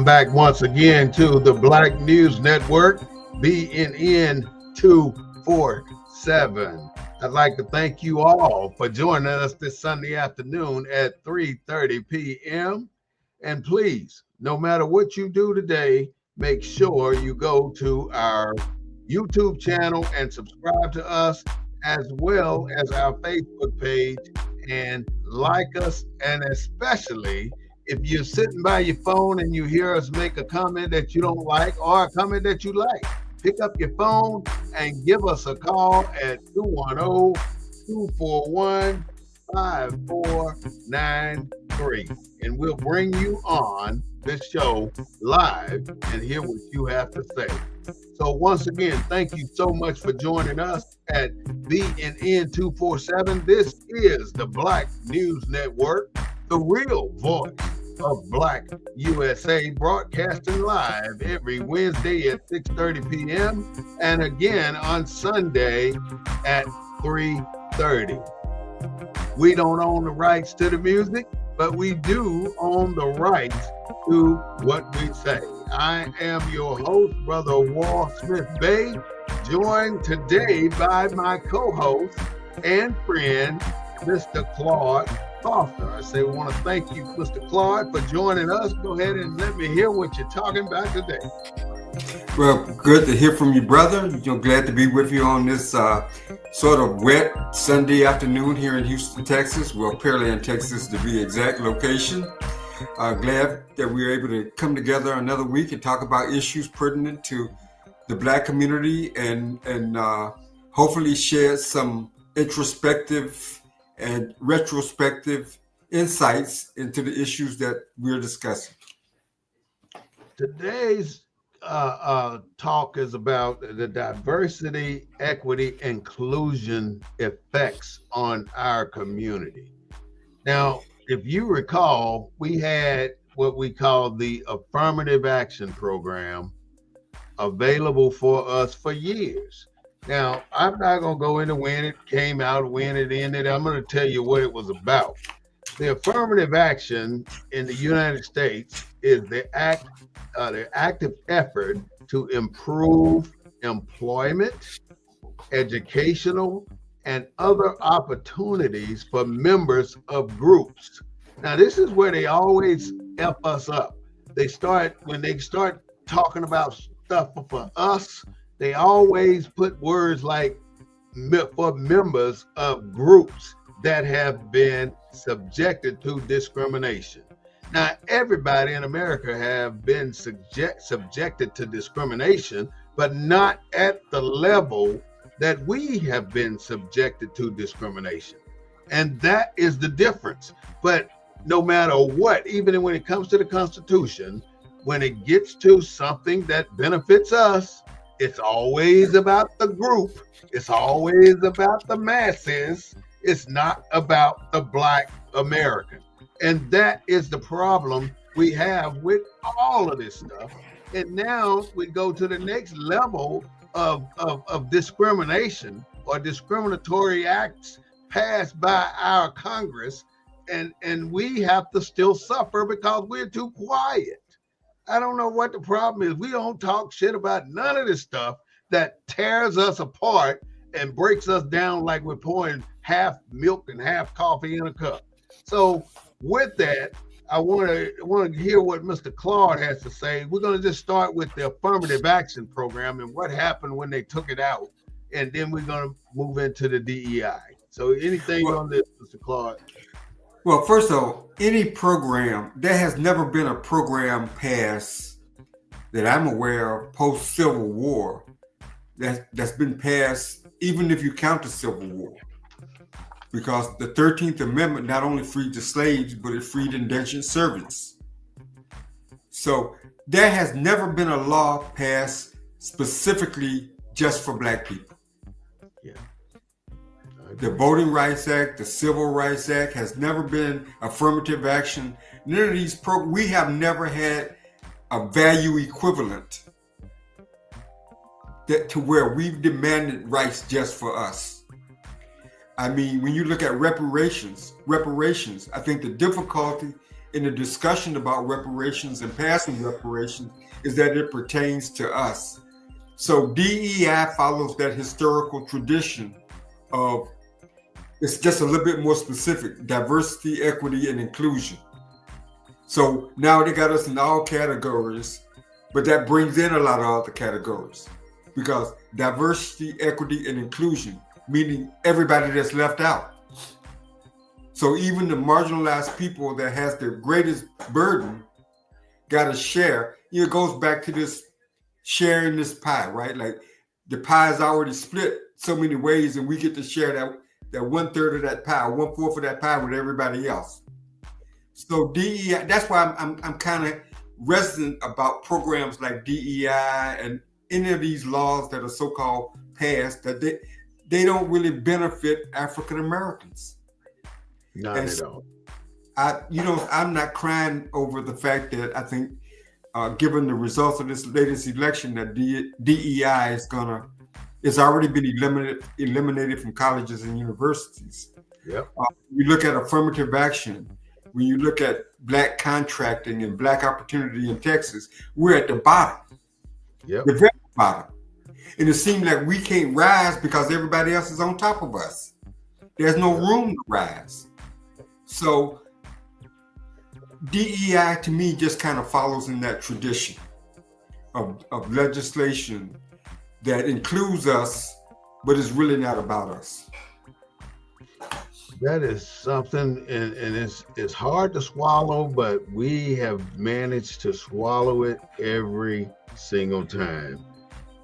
Welcome back once again to the Black News Network, BNN 247. I'd like to thank you all for joining us this Sunday afternoon at 3:30 p.m. And please, no matter what you do today, make sure you go to our YouTube channel and subscribe to us, as well as our Facebook page, and like us, and especially if you're sitting by your phone and you hear us make a comment that you don't like or a comment that you like, pick up your phone and give us a call at 210-241-5493. And we'll bring you on this show live and hear what you have to say. So once again, thank you so much for joining us at BNN 247. This is the Black News Network, the real voice of Black USA, broadcasting live every Wednesday at 6:30 p.m. and again on Sunday at 3:30. We don't own the rights to the music, but we do own the rights to what we say. I am your host, Brother Wall Smith Bay, joined today by my co-host and friend, Mr. Claude Foster. I say we want to thank you, Mr. Claude, for joining us. Go ahead and let me hear what you're talking about today. Well, good to hear from you, brother. Glad to be with you on this sort of wet Sunday afternoon here in Houston, Texas. Well, Pearland, Texas, to be exact location. Glad that we were able to come together another week and talk about issues pertinent to the Black community and hopefully share some introspective and retrospective insights into the issues that we're discussing. Today's talk is about the diversity, equity, inclusion effects on our community. Now, if you recall, we had what we call the Affirmative Action Program available for us for years. Now, I'm not going to go into when it came out, when it ended. I'm going to tell you what it was about. The affirmative action in the United States is the active effort to improve employment, educational, and other opportunities for members of groups. Now, this is where they always F us up. When they start talking about stuff for us, they always put words like for members of groups that have been subjected to discrimination. Now, everybody in America have been subjected to discrimination, but not at the level that we have been subjected to discrimination. And that is the difference. But no matter what, even when it comes to the Constitution, when it gets to something that benefits us, it's always about the group. It's always about the masses. It's not about the Black American. And that is the problem we have with all of this stuff. And now we go to the next level of discrimination or discriminatory acts passed by our Congress. And we have to still suffer because we're too quiet. I don't know what the problem is. We don't talk shit about none of this stuff that tears us apart and breaks us down like we're pouring half milk and half coffee in a cup. So with that, I want to hear what Mr. Claude has to say. We're going to just start with the Affirmative Action Program and what happened when they took it out. And then we're going to move into the DEI. So anything on this, Mr. Claude? Well, first of all, any program, there has never been a program passed that I'm aware of post-Civil War that's been passed, even if you count the Civil War. Because the 13th Amendment not only freed the slaves, but it freed indentured servants. So there has never been a law passed specifically just for Black people. Yeah. The Voting Rights Act, the Civil Rights Act has never been affirmative action. None of these we have never had a value equivalent to where we've demanded rights just for us. I mean, when you look at reparations, I think the difficulty in the discussion about reparations and passing reparations is that it pertains to us. So DEI follows that historical tradition of, it's just a little bit more specific: diversity, equity, and inclusion. So now they got us in all categories, but that brings in a lot of other categories, because diversity, equity, and inclusion, meaning everybody that's left out. So even the marginalized people that has the greatest burden got to share. It goes back to this sharing this pie, right? Like the pie is already split so many ways, and we get to share that 1/3 of that pie, 1/4 of that pie with everybody else. So DEI, that's why I'm kind of reticent about programs like DEI and any of these laws that are so-called passed, that they don't really benefit African Americans. Not at all. I'm not crying over the fact that I think, given the results of this latest election, that DEI it's already been eliminated from colleges and universities. Yep. You look at affirmative action, when you look at Black contracting and Black opportunity in Texas, we're at the bottom. Yep. The very bottom. And it seems like we can't rise because everybody else is on top of us. There's no room to rise. So DEI to me just kind of follows in that tradition of legislation that includes us, but it's really not about us. That is something, and it's hard to swallow, but we have managed to swallow it every single time.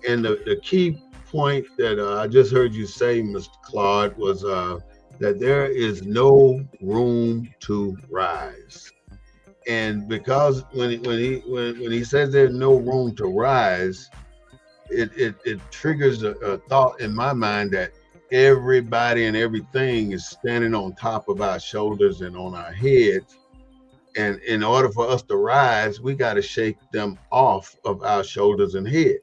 And the key point that I just heard you say, Mr. Claude, was that there is no room to rise. And because when he says there's no room to rise, it triggers a thought in my mind that everybody and everything is standing on top of our shoulders and on our heads. And in order for us to rise, we got to shake them off of our shoulders and head.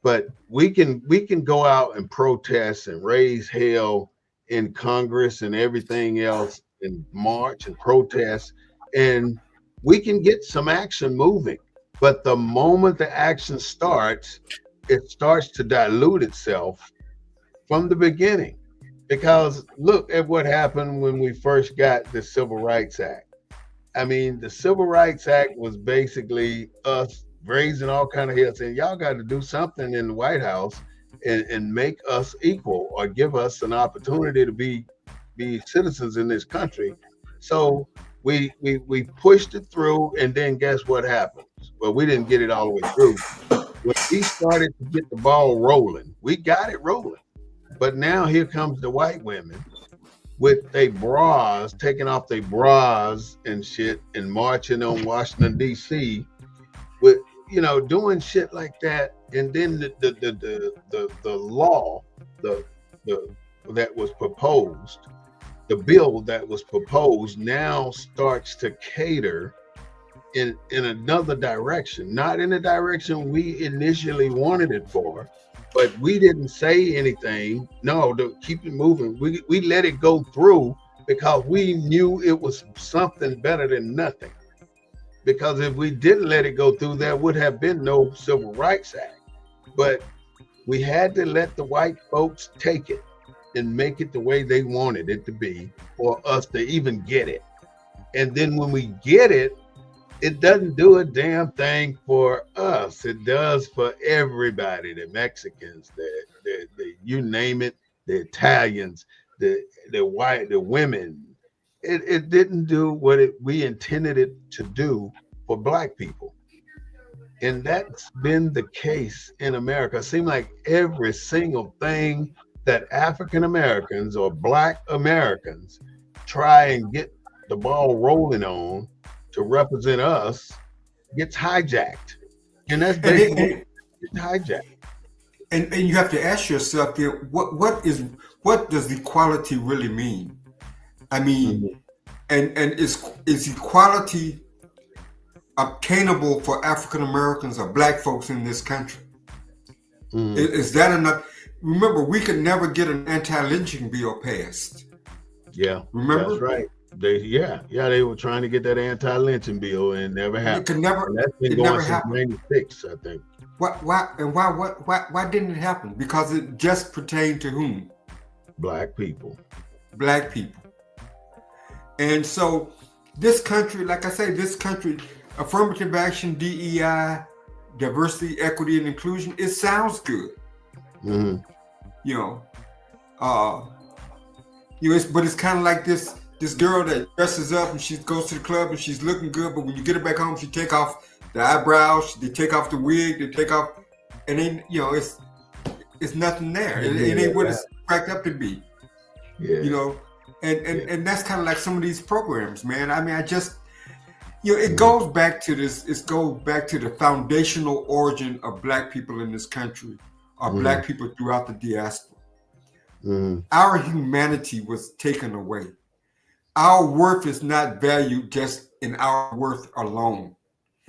But we can go out and protest and raise hell in Congress and everything else, and march and protest, and we can get some action moving. But the moment the action starts, it starts to dilute itself from the beginning. Because look at what happened when we first got the Civil Rights Act. I mean, the Civil Rights Act was basically us raising all kind of hell, saying y'all got to do something in the White House and make us equal, or give us an opportunity to be citizens in this country. So we pushed it through, and then guess what happens? Well, we didn't get it all the way through. When we started to get the ball rolling, we got it rolling. But now here comes the white women with their bras, taking off their bras and shit, and marching on Washington, D.C. with, doing shit like that. And then the law that was proposed, the bill that was proposed, now starts to cater in another direction, not in the direction we initially wanted it for. But we didn't say anything. No, to keep it moving. We let it go through because we knew it was something better than nothing. Because if we didn't let it go through, there would have been no Civil Rights Act. But we had to let the white folks take it and make it the way they wanted it to be for us to even get it. And then when we get it, it doesn't do a damn thing for us. It does for everybody, the Mexicans, the you name it, the Italians, the white, the women. It didn't do what we intended it to do for Black people. And that's been the case in America. It seems like every single thing that African Americans or Black Americans try and get the ball rolling on to represent us gets hijacked. And that's basically it's hijacked. And you have to ask yourself there, what does equality really mean? I mean, and is equality obtainable for African Americans or Black folks in this country? Is that enough? Remember, we could never get an anti-lynching bill passed. Yeah, remember? That's right. They were trying to get that anti-lynching bill and it never It happened. could never. And that's been It going never since happened. '96, I think. Why didn't it happen? Because it just pertained to whom? Black people. Black people. And so this country, like I say, this country, affirmative action, DEI, diversity, equity, and inclusion, it sounds good. Mm-hmm. You know, but it's kind of like this girl that dresses up and she goes to the club and she's looking good, but when you get her back home, she take off the eyebrows, they take off the wig, they take off, and then it's nothing there. It ain't what it's cracked up to be. Yeah. You know, and that's kind of like some of these programs, man. I mean, it goes back to this. It goes back to the foundational origin of Black people in this country, or Black people throughout the diaspora. Our humanity was taken away. Our worth is not valued just in our worth alone.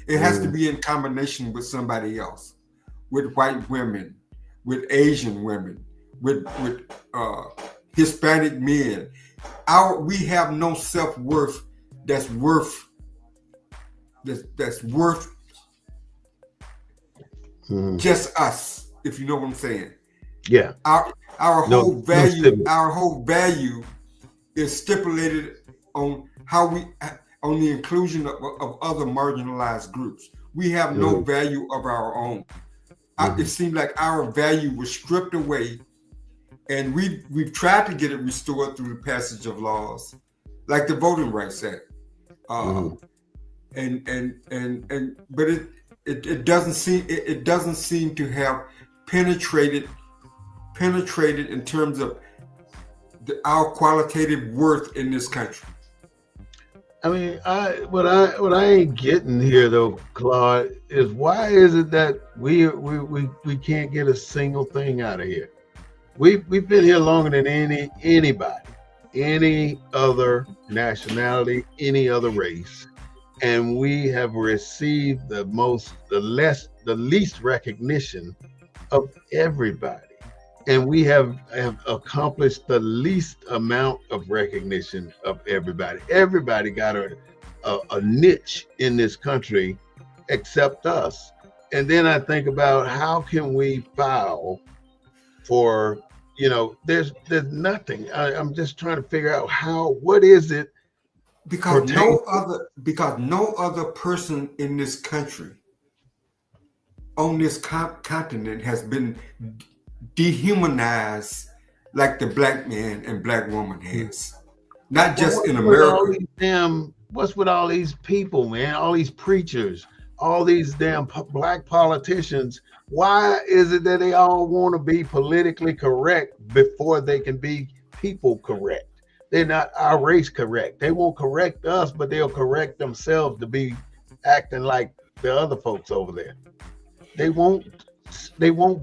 It has to be in combination with somebody else, with white women, with Asian women, with Hispanic men. We have no self-worth that's worth just us, if you know what I'm saying. Yeah. Our whole value is stipulated on on the inclusion of other marginalized groups. We have no value of our own. It seemed like our value was stripped away, and we've tried to get it restored through the passage of laws, like the Voting Rights Act, but it doesn't seem to have penetrated in terms of our qualitative worth in this country. I mean, what I ain't getting here though, Claude, is why is it that we can't get a single thing out of here? We've been here longer than anybody, any other nationality, any other race, and we have received the least recognition of everybody. And we have accomplished the least amount of recognition of everybody. Everybody got a niche in this country except us. And then I think about how can we file for, there's nothing. I'm just trying to figure out what is it? Because no other person in this country, on this continent, has been dehumanized like the Black man and Black woman has. Not just in America. What's with all these people, man? All these preachers, all these damn Black politicians. Why is it that they all want to be politically correct before they can be people correct? They're not our race correct. They won't correct us, but they'll correct themselves to be acting like the other folks over there. They won't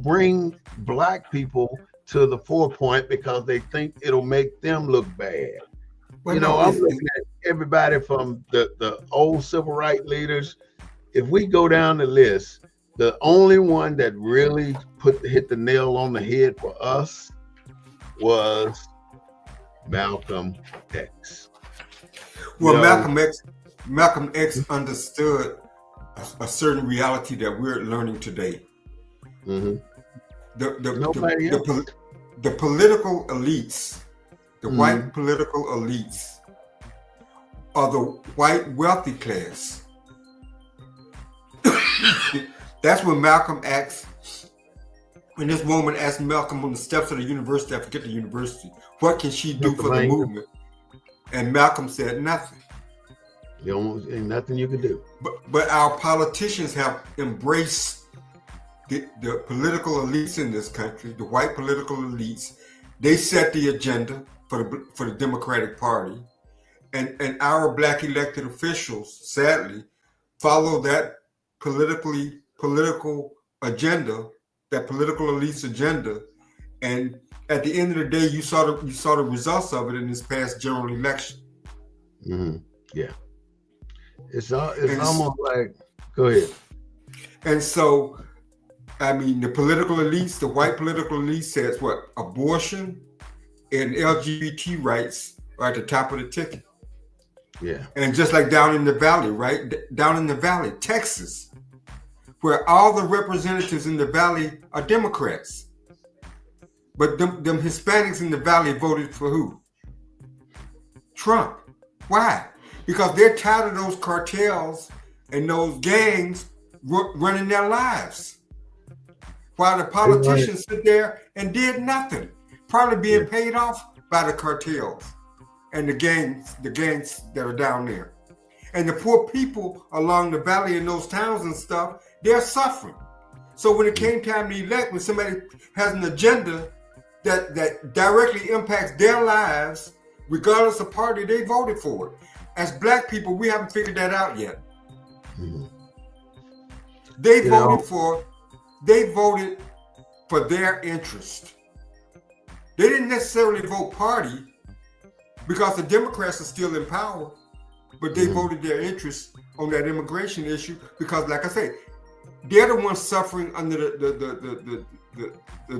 bring Black people to the forefront because they think it'll make them look bad. I'm looking at everybody from the old civil rights leaders. If we go down the list, the only one that really hit the nail on the head for us was Malcolm X. Well, Malcolm X understood a certain reality that we're learning today. The political elites, the white political elites, are the white wealthy class. That's when Malcolm asked, when this woman asked Malcolm on the steps of the university, I forget the university, what can she do for the movement? And Malcolm said nothing. Ain't nothing you can do. But our politicians have embraced the political elites in this country, the white political elites. They set the agenda for the Democratic Party, and our Black elected officials, sadly, follow that political agenda, that political elites agenda. And at the end of the day, you saw the results of it in this past general election. Yeah, it's almost like, go ahead. And so, I mean, the political elites, the white political elites, says what? Abortion and LGBT rights are at the top of the ticket. Yeah. And just like down in the valley, right? Down in the valley, Texas, where all the representatives in the valley are Democrats. But them Hispanics in the valley voted for who? Trump. Why? Because they're tired of those cartels and those gangs running their lives. While the politicians sit there and did nothing, probably being paid off by the cartels and the gangs that are down there. And the poor people along the valley in those towns and stuff, they're suffering. So when it came time to elect, when somebody has an agenda that directly impacts their lives, regardless of party, they voted for it. As Black people, we haven't figured that out yet. Mm-hmm. They voted for their interest. They didn't necessarily vote party because the Democrats are still in power, but they voted their interest on that immigration issue because, like I say, they're the ones suffering under the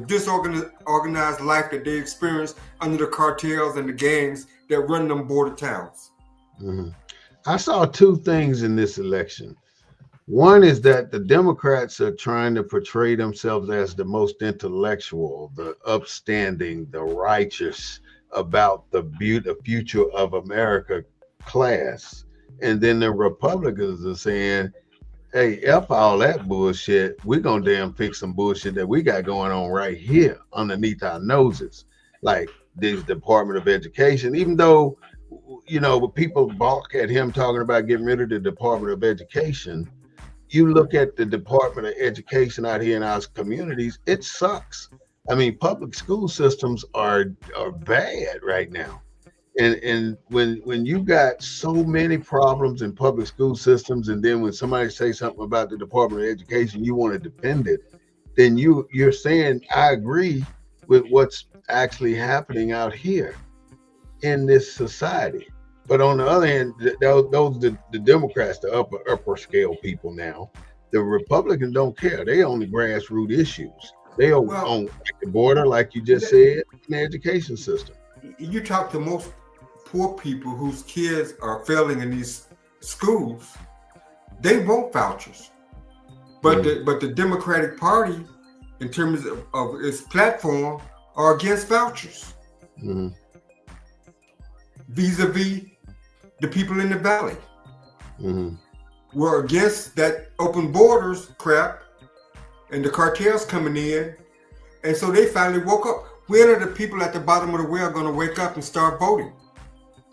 disorganized life that they experience under the cartels and the gangs that run them border towns. Mm-hmm. I saw two things in this election. One is that the Democrats are trying to portray themselves as the most intellectual, the upstanding, the righteous about the future of America class. And then the Republicans are saying, hey, F all that bullshit. We're going to damn fix some bullshit that we got going on right here underneath our noses. Like this Department of Education, even though, you know, people balk at him talking about getting rid of the Department of Education. You look at the Department of Education out here in our communities, it sucks. I mean, public school systems are bad right now. And when you got so many problems in public school systems, and then when somebody says something about the Department of Education, you want to defend it, then you're saying, I agree with what's actually happening out here in this society. But on the other hand, those the Democrats, the upper scale people now, the Republicans don't care. They on the grassroots issues. They are on the border, like you just said, in the education system. You talk to most poor people whose kids are failing in these schools, they want vouchers. But the Democratic Party, in terms of its platform, are against vouchers. Mm-hmm. Vis-a-vis the people in the valley. Mm-hmm. We're against that open borders crap and the cartels coming in. And so they finally woke up. When are the people at the bottom of the well going to wake up and start voting?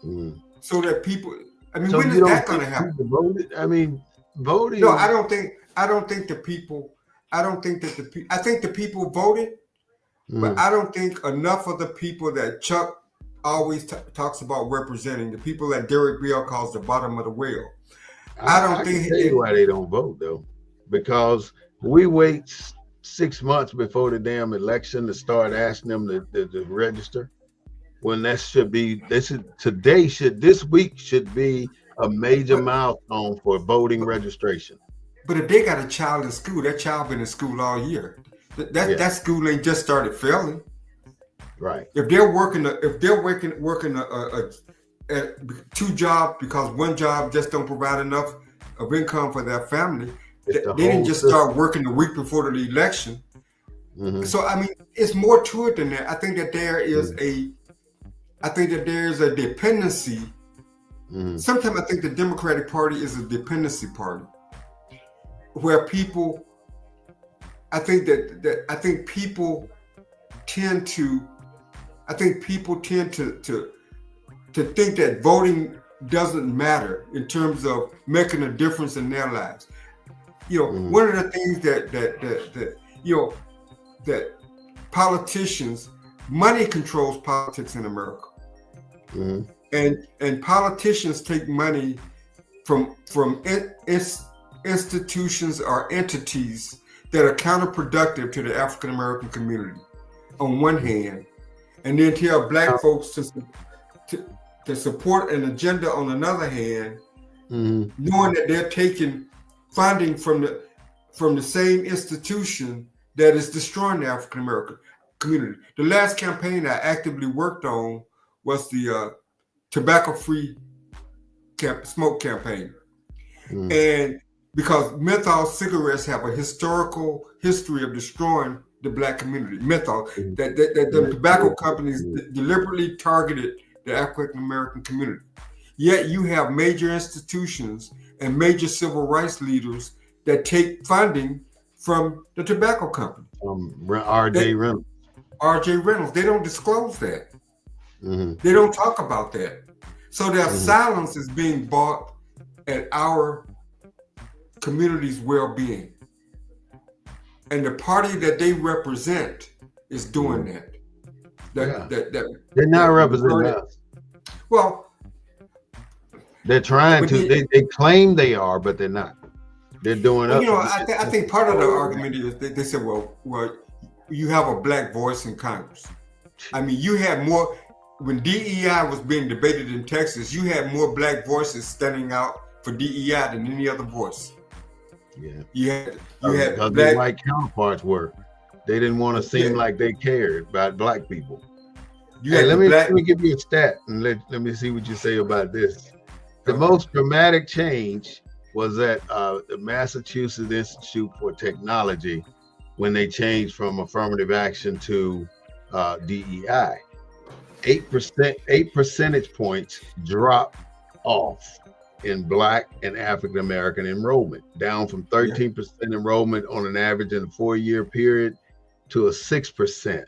Mm-hmm. So that people, I mean, so when is that going to happen? I mean, voting. No, I don't think the people, I think the people voted, but I don't think enough of the people that Chuck always talks about representing, the people that Derek Bell calls the bottom of the well. I don't think. I can tell you why they don't vote though, because we wait 6 months before the damn election to start asking them to register. When that should be, this week should be a major milestone for voting registration. But if they got a child in school, that child been in school all year. That school ain't just started failing. Right. If they're working two jobs because one job just don't provide enough of income for their family, they didn't just start working the week before the election. Mm-hmm. So I mean, it's more to it than that. I think that there is a dependency. Mm-hmm. Sometimes I think the Democratic Party is a dependency party, where people, I think people tend to think that voting doesn't matter in terms of making a difference in their lives. You know, one of the things that politicians, money controls politics in America, and politicians take money from institutions or entities that are counterproductive to the African American community on one hand, and then tell Black folks to support an agenda on another hand, knowing that they're taking funding from the same institution that is destroying the African American community. The last campaign I actively worked on was the tobacco-free smoke campaign. Mm. And because menthol cigarettes have a historical history of destroying the black community. Menthol, that the tobacco companies deliberately targeted the African American community. Yet you have major institutions and major civil rights leaders that take funding from the tobacco company. R.J. Reynolds. R.J. Reynolds. They don't disclose that. Mm-hmm. They don't talk about that. So their silence is being bought at our community's well-being. And the party that they represent is doing that. They're not representing us. Well, they're trying to. They claim they are, but they're not. They're doing. Well, I think part of the argument is they said, well, you have a black voice in Congress. I mean, you had more when DEI was being debated in Texas. You had more black voices standing out for DEI than any other voice. Yeah, you had black, their white counterparts were. They didn't want to seem like they cared about black people. Let me give you a stat and let me see what you say about this. The most dramatic change was at the Massachusetts Institute for Technology when they changed from affirmative action to DEI. 8 percentage points drop off in Black and African American enrollment, down from 13% enrollment on an average in a 4-year period to a 6%.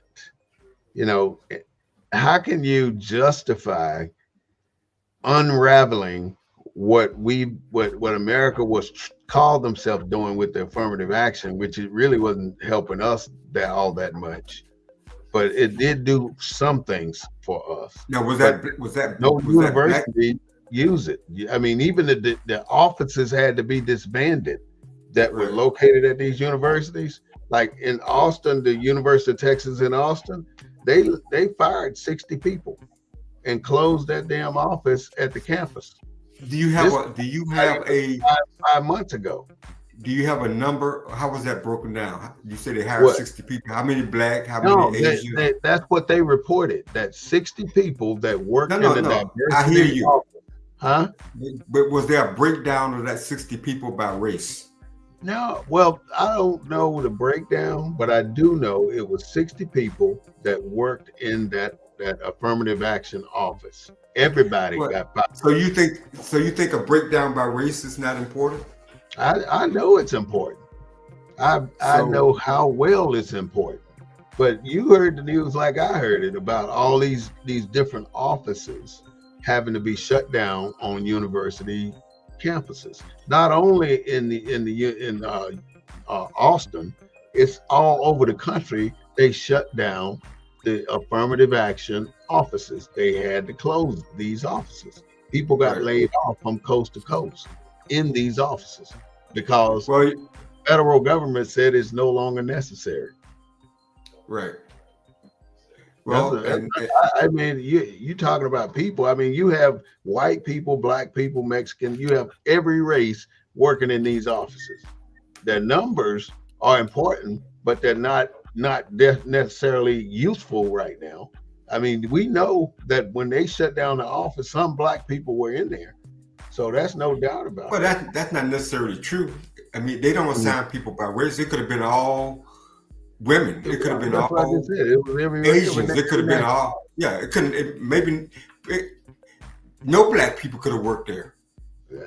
You know, how can you justify unraveling what America was called themselves doing with the affirmative action, which it really wasn't helping us all that much, but it did do some things for us. Now, was that no university use it? I mean, even the offices had to be disbanded that were located at these universities. Like in Austin, the University of Texas in Austin, they fired 60 people and closed that damn office at the campus. Do you have 5 months ago? Do you have a number? How was that broken down? You said they hired 60 people. How many black? How many Asian? That's what they reported. That 60 people that worked in the diversity. I hear you. Office. Huh? But was there a breakdown of that 60 people by race? No. Well, I don't know the breakdown, but I do know it was 60 people that worked in that affirmative action office. Everybody got fired. So you think a breakdown by race is not important? I know it's important. I know how well it's important. But you heard the news like I heard it about all these different offices having to be shut down on university campuses. Not only in Austin, it's all over the country. They shut down the affirmative action offices. They had to close these offices. People got laid off from coast to coast in these offices because the federal government said it's no longer necessary. Right. Well, I mean, you talking about people. I mean, you have white people, black people, Mexican. You have every race working in these offices. Their numbers are important, but they're not necessarily useful right now. I mean, we know that when they shut down the office, some black people were in there. So that's no doubt about it. Well, that's not necessarily true. I mean, they don't assign people by race. It could have been all women. It could have been all Asians. It could have been all. Yeah, it couldn't. No black people could have worked there,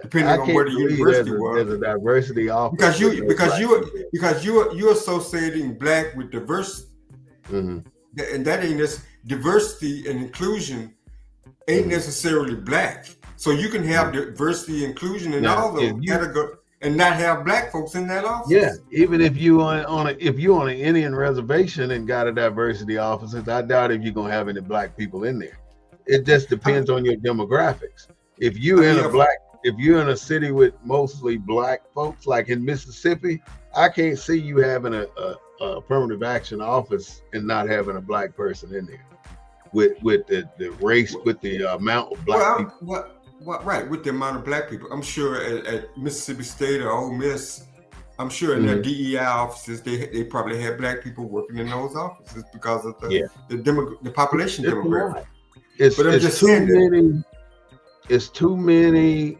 depending on where the university was. There's a diversity office because you're associating black with diversity, and that ain't this diversity and inclusion ain't necessarily black. So you can have diversity and inclusion in all those categories and not have black folks in that office. Yeah, even if you on an Indian reservation and got a diversity office, I doubt if you're gonna have any black people in there. It just depends on your demographics. If you're in a city with mostly black folks, like in Mississippi, I can't see you having a affirmative action office and not having a black person in there with the race, with the amount of black people. With the amount of black people. I'm sure at Mississippi State or Ole Miss, I'm sure in their DEI offices, they probably had black people working in those offices because of the population demographic. It's too many. it's too many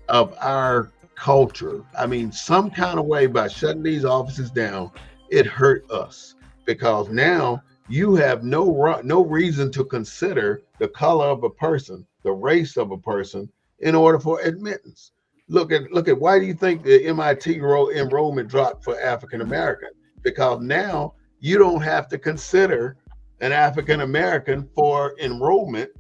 of our culture. I mean, some kind of way by shutting these offices down, it hurt us because now you have no reason to consider the color of a person, the race of a person, in order for admittance. Look at why do you think the MIT enrollment dropped for African American? Because now you don't have to consider an African American for enrollment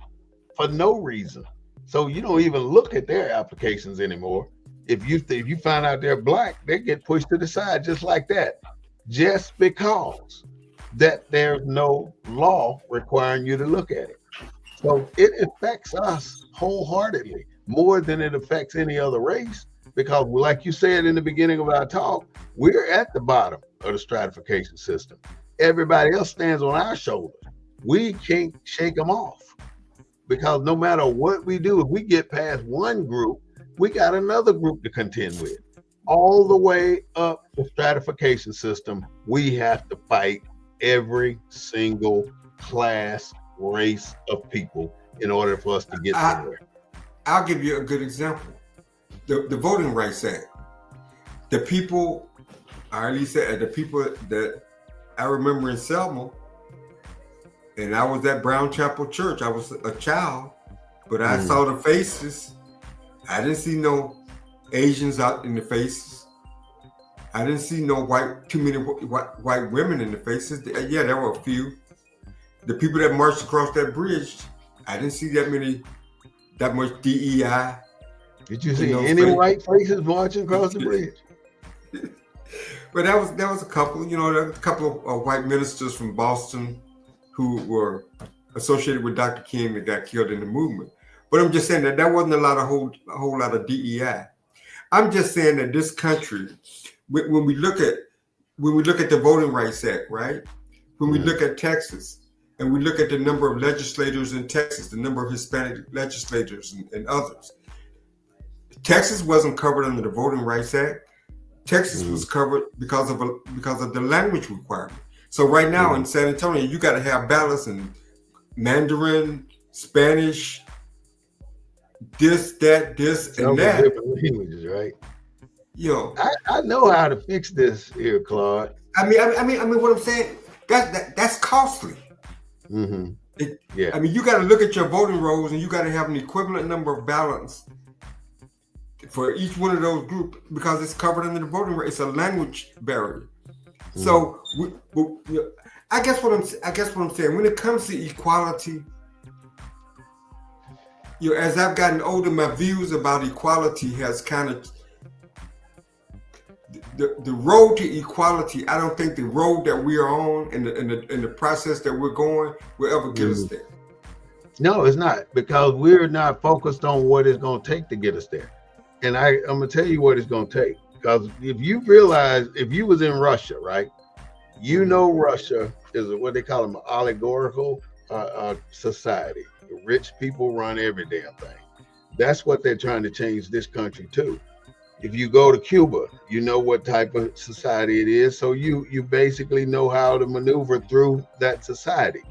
for no reason. So you don't even look at their applications anymore. If you find out they're black, they get pushed to the side just like that, just because that there's no law requiring you to look at it. So it affects us wholeheartedly more than it affects any other race. Because, like you said in the beginning of our talk, we're at the bottom of the stratification system. Everybody else stands on our shoulders. We can't shake them off because no matter what we do, if we get past one group, we got another group to contend with. All the way up the stratification system, we have to fight every single class, race of people in order for us to get somewhere. I'll give you a good example. The Voting Rights Act. The people, or at least the people that I remember in Selma, and I was at Brown Chapel Church. I was a child, but I saw the faces. I didn't see no Asians out in the faces. I didn't see too many white women in the faces. Yeah, there were a few. The people that marched across that bridge, I didn't see that much DEI. Did you see any white faces marching across the bridge? But there was a couple. There were a couple of white ministers from Boston who were associated with Dr. King that got killed in the movement. But I'm just saying that there wasn't a whole lot of DEI. I'm just saying that this country, when we look at the Voting Rights Act, right? When we look at Texas and we look at the number of legislators in Texas, the number of Hispanic legislators and others, Texas wasn't covered under the Voting Rights Act. Texas was covered because of the language requirement. So right now in San Antonio, you got to have ballots in Mandarin, Spanish, this, and that. Different languages, right? I know how to fix this here, Claude. I mean, what I'm saying, that's costly. Yeah. I mean, you got to look at your voting rolls, and you got to have an equivalent number of ballots for each one of those groups because it's covered under the voting right. It's a language barrier. So I guess what I'm saying, when it comes to equality, as I've gotten older, my views about equality has kind of the road to equality. I don't think the road that we are on and the process that we're going will ever get us there. No, it's not, because we're not focused on what it's going to take to get us there. And I'm going to tell you what it's going to take. Because if you realize, if you was in Russia, right, Russia is what they call an oligarchical society. The rich people run every damn thing. That's what they're trying to change this country to. If you go to Cuba, you know what type of society it is. So you basically know how to maneuver through that society.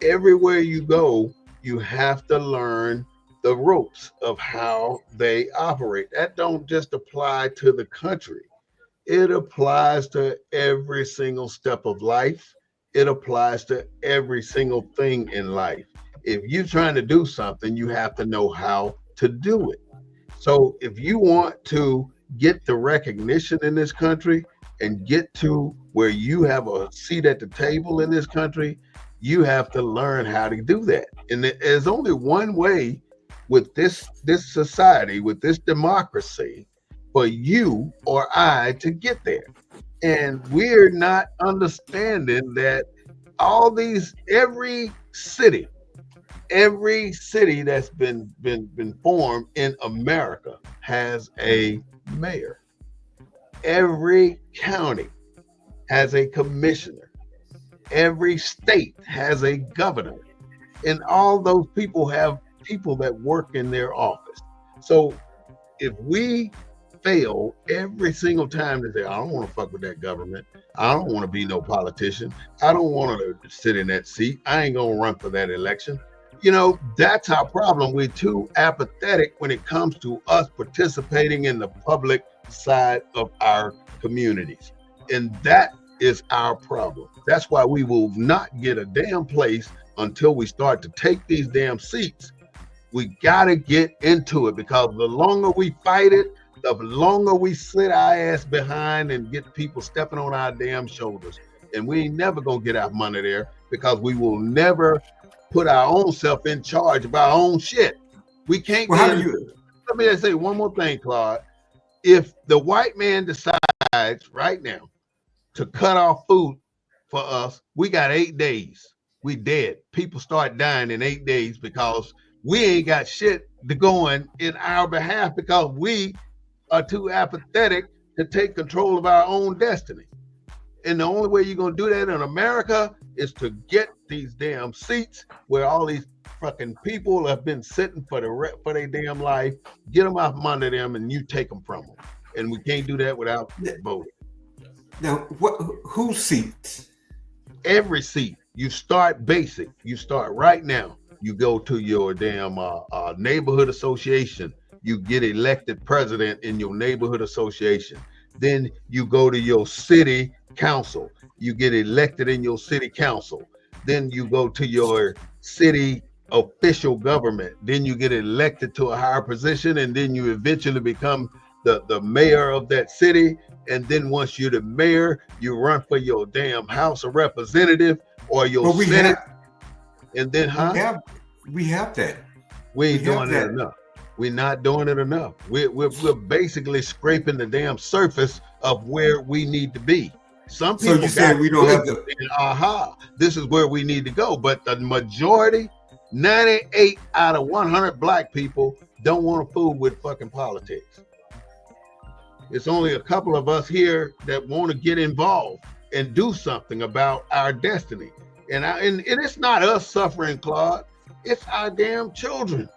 Everywhere you go, you have to learn the ropes of how they operate. That don't just apply to the country. It applies to every single step of life. It applies to every single thing in life. If you're trying to do something, you have to know how to do it. So if you want to get the recognition in this country and get to where you have a seat at the table in this country, you have to learn how to do that. And there's only one way with this society, with this democracy, for you or I to get there. And we're not understanding that every city that's been formed in America has a mayor. Every county has a commissioner. Every state has a governor. And all those people have people that work in their office. So if we fail every single time to say, I don't want to fuck with that government. I don't want to be no politician. I don't want to sit in that seat. I ain't going to run for that election. That's our problem. We're too apathetic when it comes to us participating in the public side of our communities. And that is our problem. That's why we will not get a damn place until we start to take these damn seats. We got to get into it, because the longer we fight it, the longer we sit our ass behind and get people stepping on our damn shoulders. And we ain't never going to get our money there, because we will never put our own self in charge of our own shit. We can't. Well, how do you? Let me just say one more thing, Claude. If the white man decides right now to cut off food for us, we got 8 days. We dead. People start dying in 8 days because we ain't got shit to going in our behalf, because we are too apathetic to take control of our own destiny. And the only way you're going to do that in America is to get these damn seats where all these fucking people have been sitting for their damn life. Get them off under them, and you take them from them. And we can't do that without voting. Now, whose seats? Every seat. You start basic. You start right now. You go to your damn neighborhood association. You get elected president in your neighborhood association. Then you go to your city council. You get elected in your city council. Then you go to your city official government. Then you get elected to a higher position, and then you eventually become the mayor of that city. And then once you're the mayor, you run for your damn House of Representative or your Senate. And then, we have that. We ain't doing that enough. We're not doing it enough. We're basically scraping the damn surface of where we need to be. Some people, so you say we don't have the this is where we need to go. But the majority, 98 out of 100 black people don't want to fool with fucking politics. It's only a couple of us here that want to get involved and do something about our destiny. And it's not us suffering, Claude. It's our damn children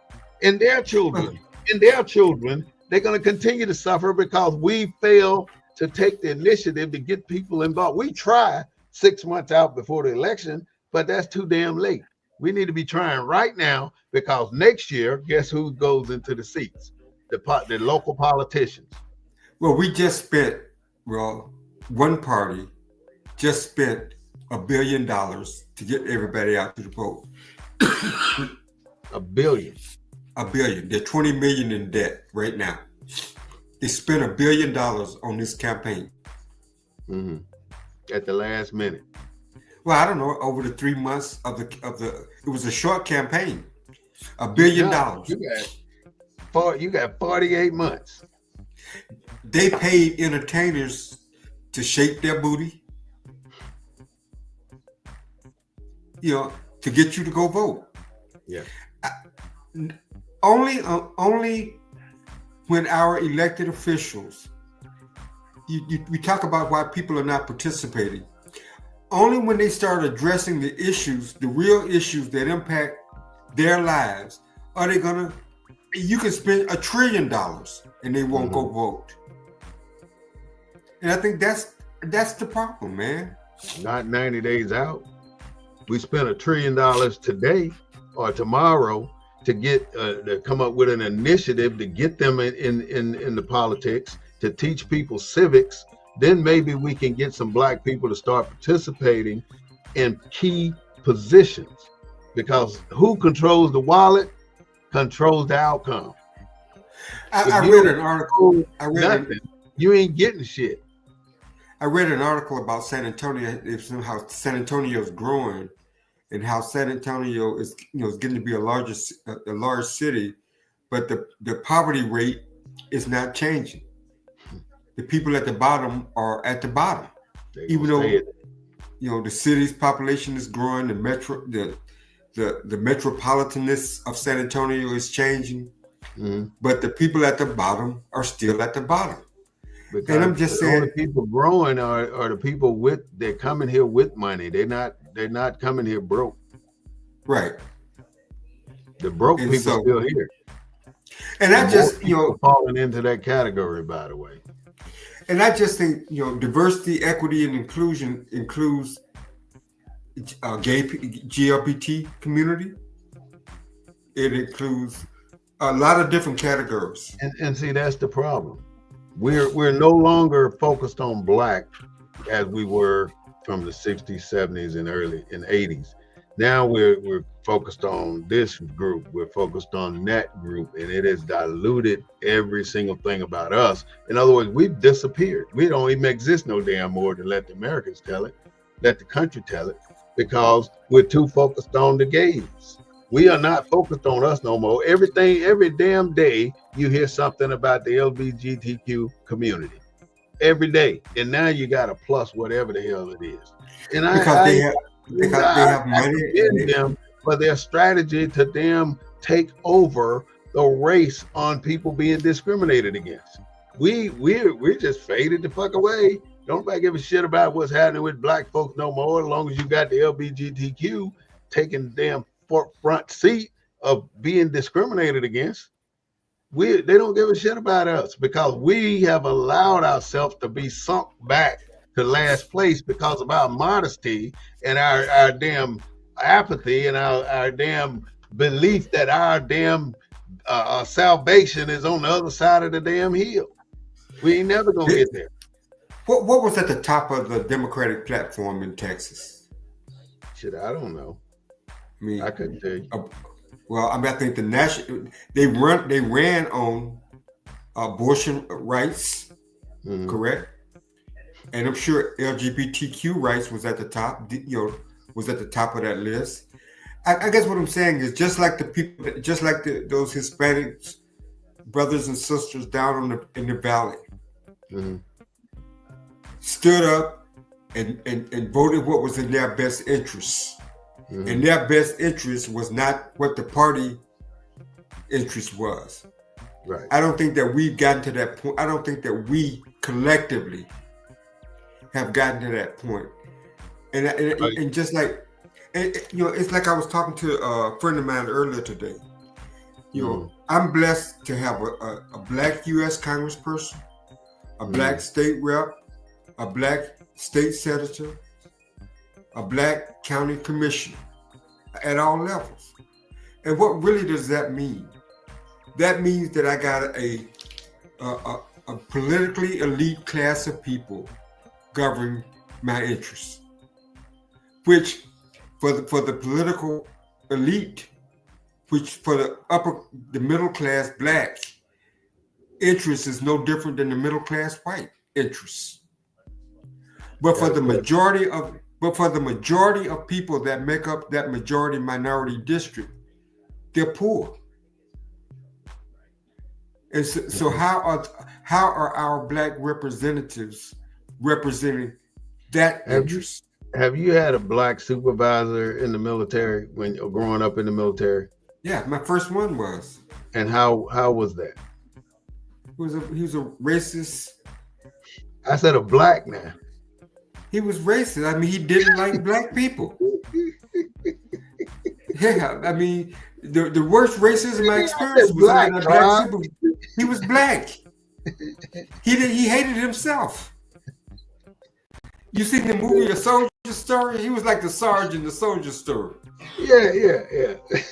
and their children and their children. They're going to continue to suffer because we fail to take the initiative to get people involved. We try 6 months out before the election, but that's too damn late. We need to be trying right now, because next year, guess who goes into the seats? The local politicians. Well, one party just spent $1 billion to get everybody out to the vote. $1 billion. $1 billion. They're $20 million in debt right now. They spent $1 billion on this campaign. Mm-hmm. At the last minute. Well, I don't know. Over the 3 months of the, it was a short campaign. $1 billion. You got 48 months. They paid entertainers to shake their booty, to get you to go vote. Yeah. Only when our elected officials, we talk about why people are not participating. Only when they start addressing the issues, the real issues that impact their lives, are they gonna. You can spend $1 trillion and they won't go vote. And I think that's the problem, man. Not 90 days out. We spent $1 trillion today or tomorrow to get to come up with an initiative to get them in the politics, to teach people civics. Then maybe we can get some black people to start participating in key positions, because who controls the wallet controls the outcome. I read an article. You ain't getting shit. I read an article about San Antonio, how San Antonio is growing, and how San Antonio is getting to be a large city, but the poverty rate is not changing. The people at the bottom are at the bottom, even though the city's population is growing. The metropolitanness of San Antonio is changing, but the people at the bottom are still at the bottom. Because and I'm just saying, the people growing are the people they're coming here with money. They're not coming here broke. Right. The broke people still here. And I just falling into that category, by the way. And I just think diversity, equity, and inclusion includes gay GLBT community. it includes a lot of different categories. And see, that's the problem. We're no longer focused on black as we were from the 60s, 70s, and early in 80s. Now we're focused on this group. We're focused on that group, and it has diluted every single thing about us. In other words, we've disappeared. We don't even exist no damn more to let the Americans tell it, let the country tell it, because we're too focused on the gays. We are not focused on us no more. Every damn day, you hear something about the LGBTQ community. Every day. And now you got to plus whatever the hell it is. And because they have money. Them for their strategy to damn take over the race on people being discriminated against. We're just faded the fuck away. Don't nobody give a shit about what's happening with black folks no more, as long as you got the LGBTQ taking the damn front seat of being discriminated against. They don't give a shit about us because we have allowed ourselves to be sunk back to last place because of our modesty and our damn apathy and our damn belief that our damn salvation is on the other side of the damn hill. We ain't never gonna get there. What was at the top of the Democratic platform in Texas? Shit, I don't know. I mean, I couldn't tell you. Well, I mean, I think the national they ran on abortion rights, correct? And I'm sure LGBTQ rights was at the top. Was at the top of that list. I guess what I'm saying is just like the people, just like those Hispanics, brothers and sisters down in the valley, stood up and voted what was in their best interests. And their best interest was not what the party interest was. Right. I don't think that we've gotten to that point. I don't think that we collectively have gotten to that point. And just like, it's like I was talking to a friend of mine earlier today. I'm blessed to have a black U.S. congressperson, a black state rep, a black state senator, a black county commissioner at all levels. And what really does that mean? That means that I got a politically elite class of people governing my interests, which for the political elite, which for the middle class black interest is no different than the middle class white interests. But for the majority of people that make up that majority minority district, they're poor. And so how are our black representatives representing that interest? Have you had a black supervisor in the military when you're growing up in the military? Yeah, my first one was. And how was that? He was a racist. I said a black man. He was racist. I mean, he didn't like black people. Yeah, I mean, the worst racism I experienced was black people. He was black. He hated himself. You seen the movie A Soldier Story? He was like the sergeant, the soldier story. Yeah.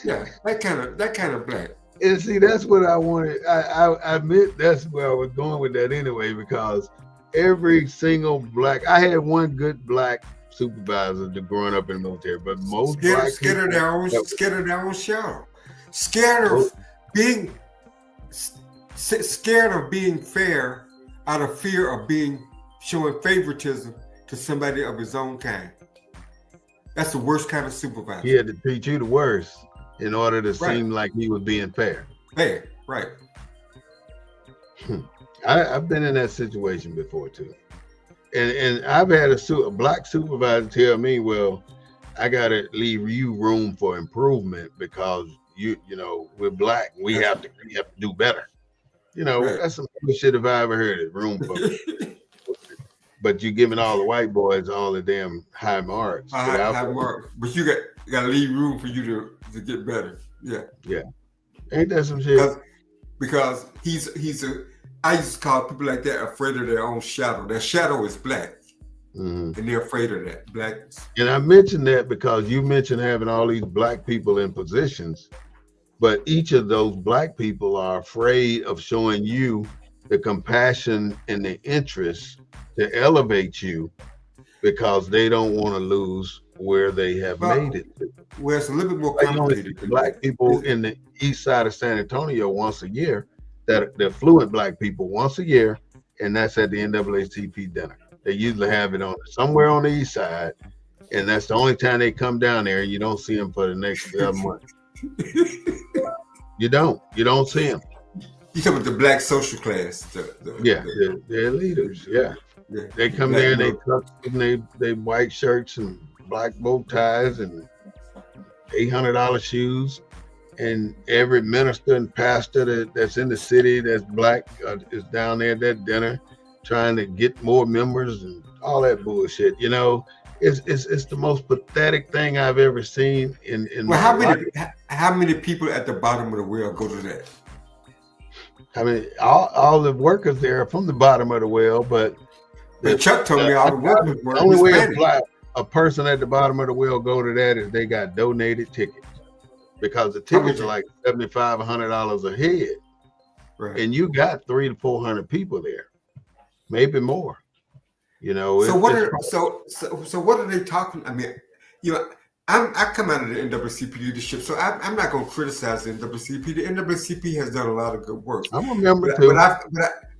Yeah, that kind of black. And see, that's what I wanted. I admit that's where I was going with that anyway, because every single black, I had one good black supervisor growing up in the military, but most scared of their own shadow, scared of being fair out of fear of showing favoritism to somebody of his own kind. That's the worst kind of supervisor. He had to treat you the worst in order to seem like he was being fair. Fair, right. I've been in that situation before too. And I've had a black supervisor tell me, well, I gotta leave you room for improvement because you know, we're black. We have to do better. Right. That's some shit if I ever heard it. Room for but you giving all the white boys all the damn high marks. High marks. But you got to leave room for you to get better. Yeah. Yeah. Ain't that some shit? Because I used to call people like that afraid of their own shadow. Their shadow is black. And they're afraid of that blackness. And I mentioned that because you mentioned having all these black people in positions, but each of those black people are afraid of showing you the compassion and the interest to elevate you because they don't want to lose where they have made Well, it to. well, it's a little bit more Like you only see complicated than black that. people in the east side of San Antonio once a year, that they're fluent black people once a year, and that's at the NAACP dinner. They usually have it on somewhere on the east side, and that's the only time they come down there, and you don't see them for the next 11 months. You don't see them. You talking about the black social class? They're leaders. Yeah, they come black there and they look. tuck in they white shirts and black bow ties and $800 shoes, and every minister and pastor that's in the city that's black is down there at that dinner trying to get more members and all that bullshit. You know, it's the most pathetic thing I've ever seen in Well, my life. how many people at the bottom of the well go to that? I mean, all the workers there are from the bottom of the well, but Chuck told me all the workers were the only way Hispanic. a person at the bottom of the well go to that is they got donated tickets, because the tickets are like $75, $100 a head, Right. and you got 300 to 400 people there, maybe more. You know. So what are they talking? I mean, you know, I come out of the NAACP leadership, so I'm not going to criticize the NAACP. The NAACP has done a lot of good work. I'm a member too.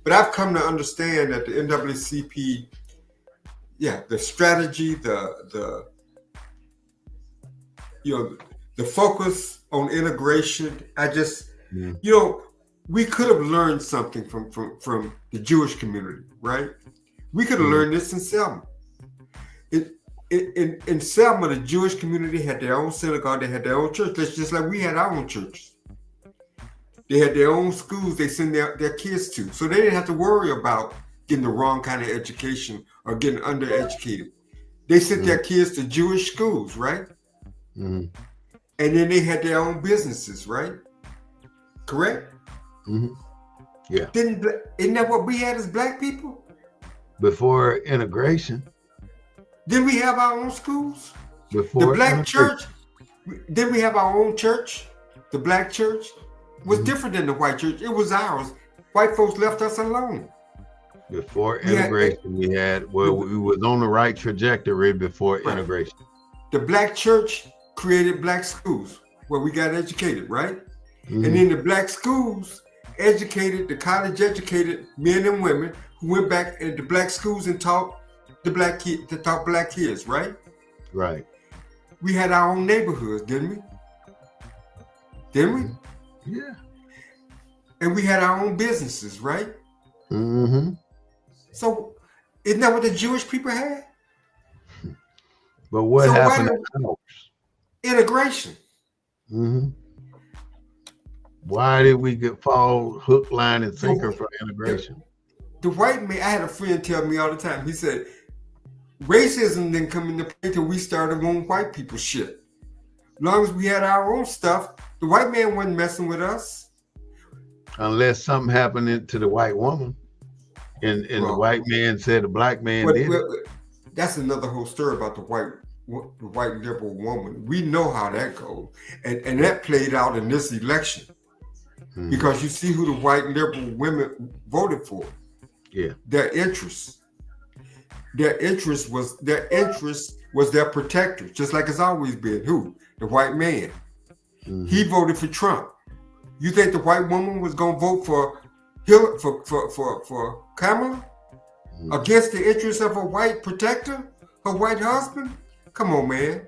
But I've come to understand that the NAACP, the strategy, the focus on integration. We could have learned something from the Jewish community, right? We could have learned this in Selma. In Selma, the Jewish community had their own synagogue, they had their own church, just like we had our own churches. They had their own schools they send their kids to. So they didn't have to worry about getting the wrong kind of education or getting undereducated. They sent their kids to Jewish schools, right? Mm-hmm. And then they had their own businesses, right? Correct? Mm-hmm. Yeah. Isn't that what we had as black people? Before integration. Didn't we have our own schools? Before the black church, didn't we have our own church? The black church was different than the white church. It was ours. White folks left us alone. Before integration, we was on the right trajectory before integration. The black church created black schools where we got educated, right? Mm-hmm. And then the black schools educated the college educated men and women who went back into black schools and taught the black kids, right? Right. We had our own neighborhoods, didn't we? Yeah. And we had our own businesses, right? Mm-hmm. So isn't that what the Jewish people had? But what happened at ours? Integration. Mm-hmm. Why did we fall hook, line, and sinker for integration? The white man, I had a friend tell me all the time, he said, racism didn't come into play till we started on white people's shit. As long as we had our own stuff, the white man wasn't messing with us. Unless something happened to the white woman. And the white man said the black man did it. That's another whole story about the white liberal woman. We know how that goes. And that played out in this election. Mm-hmm. Because you see who the white liberal women voted for. Yeah. Their interest was their protector, just like it's always been. Who? The white man. Mm-hmm. He voted for Trump. You think the white woman was gonna vote for Kamala against the interests of a white protector, her white husband? Come on, man.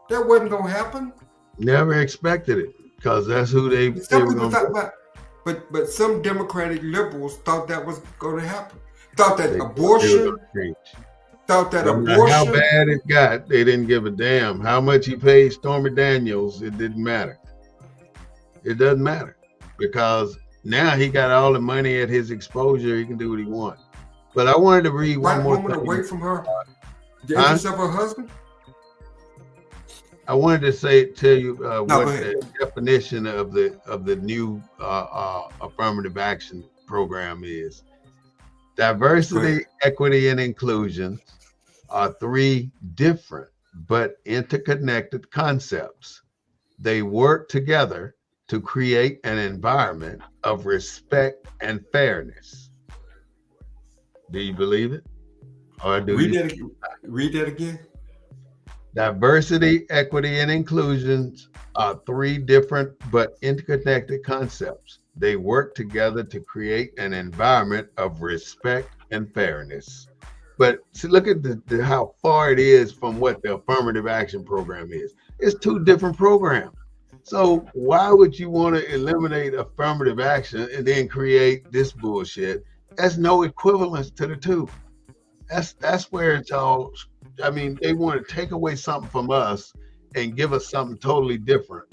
That wasn't gonna happen. Never expected it, because that's who they were gonna thought, but some Democratic liberals thought that was gonna happen. Thought that abortion. How bad it got, they didn't give a damn. How much he paid Stormy Daniels, it didn't matter. It doesn't matter, because now he got all the money at his exposure. He can do what he wants. But I wanted to read one more thing. Away from her, the interest of her husband. I wanted to tell you what the definition of the new affirmative action program is. Diversity, equity, and inclusion are three different but interconnected concepts. They work together to create an environment of respect and fairness. Do you believe it? Or do Read you? that again. Read that again. Diversity, equity, and inclusion are three different but interconnected concepts. They work together to create an environment of respect and fairness. But see, look at how far it is from what the affirmative action program is. It's two different programs. So why would you want to eliminate affirmative action and then create this bullshit? There's no equivalence to the two. That's where it's all. I mean, they want to take away something from us and give us something totally different.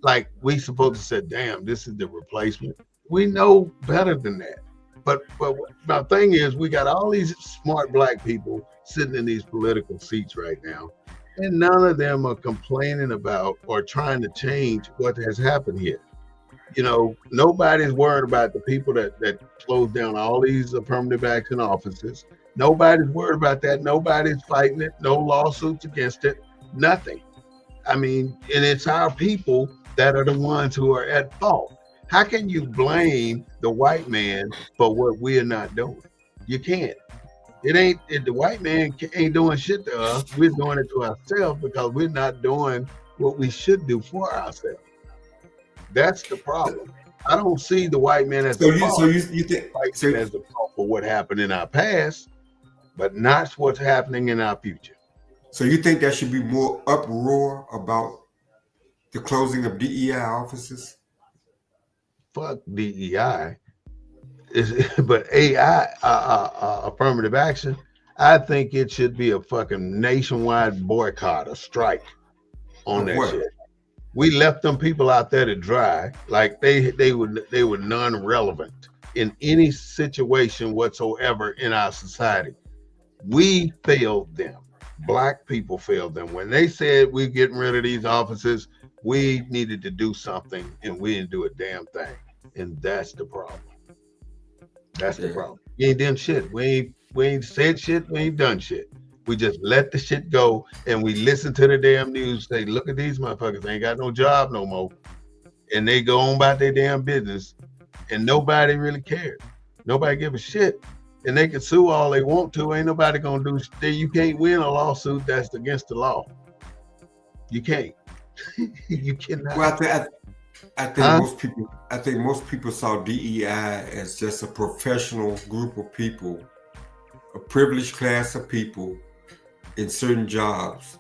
Like we supposed to say, damn, this is the replacement. We know better than that. But my thing is, we got all these smart black people sitting in these political seats right now, and none of them are complaining about or trying to change what has happened here. You know, nobody's worried about the people that closed down all these affirmative action offices. Nobody's worried about that. Nobody's fighting it. No lawsuits against it. Nothing. I mean, and it's our people that are the ones who are at fault. How can you blame the white man for what we're not doing? You can't. The white man ain't doing shit to us. We're doing it to ourselves because we're not doing what we should do for ourselves. That's the problem. I don't see the white man as the fault. So you think as the fault for what happened in our past, but not what's happening in our future. So you think there should be more uproar about the closing of DEI offices? Fuck DEI, but AI, affirmative action. I think it should be a fucking nationwide boycott, a strike on that shit. We left them people out there to dry, like they were non-relevant in any situation whatsoever in our society. We failed them. Black people failed them. When they said we're getting rid of these offices, we needed to do something, and we didn't do a damn thing. And that's the problem. That's the problem. We ain't done shit. We ain't said shit. We ain't done shit. We just let the shit go, and we listen to the damn news. Say, look at these motherfuckers. They ain't got no job no more. And they go on about their damn business, and nobody really cares. Nobody give a shit. And they can sue all they want to. Ain't nobody gonna do shit. You can't win a lawsuit that's against the law. You can't. You cannot. Well, I think most people saw DEI as just a professional group of people, a privileged class of people in certain jobs,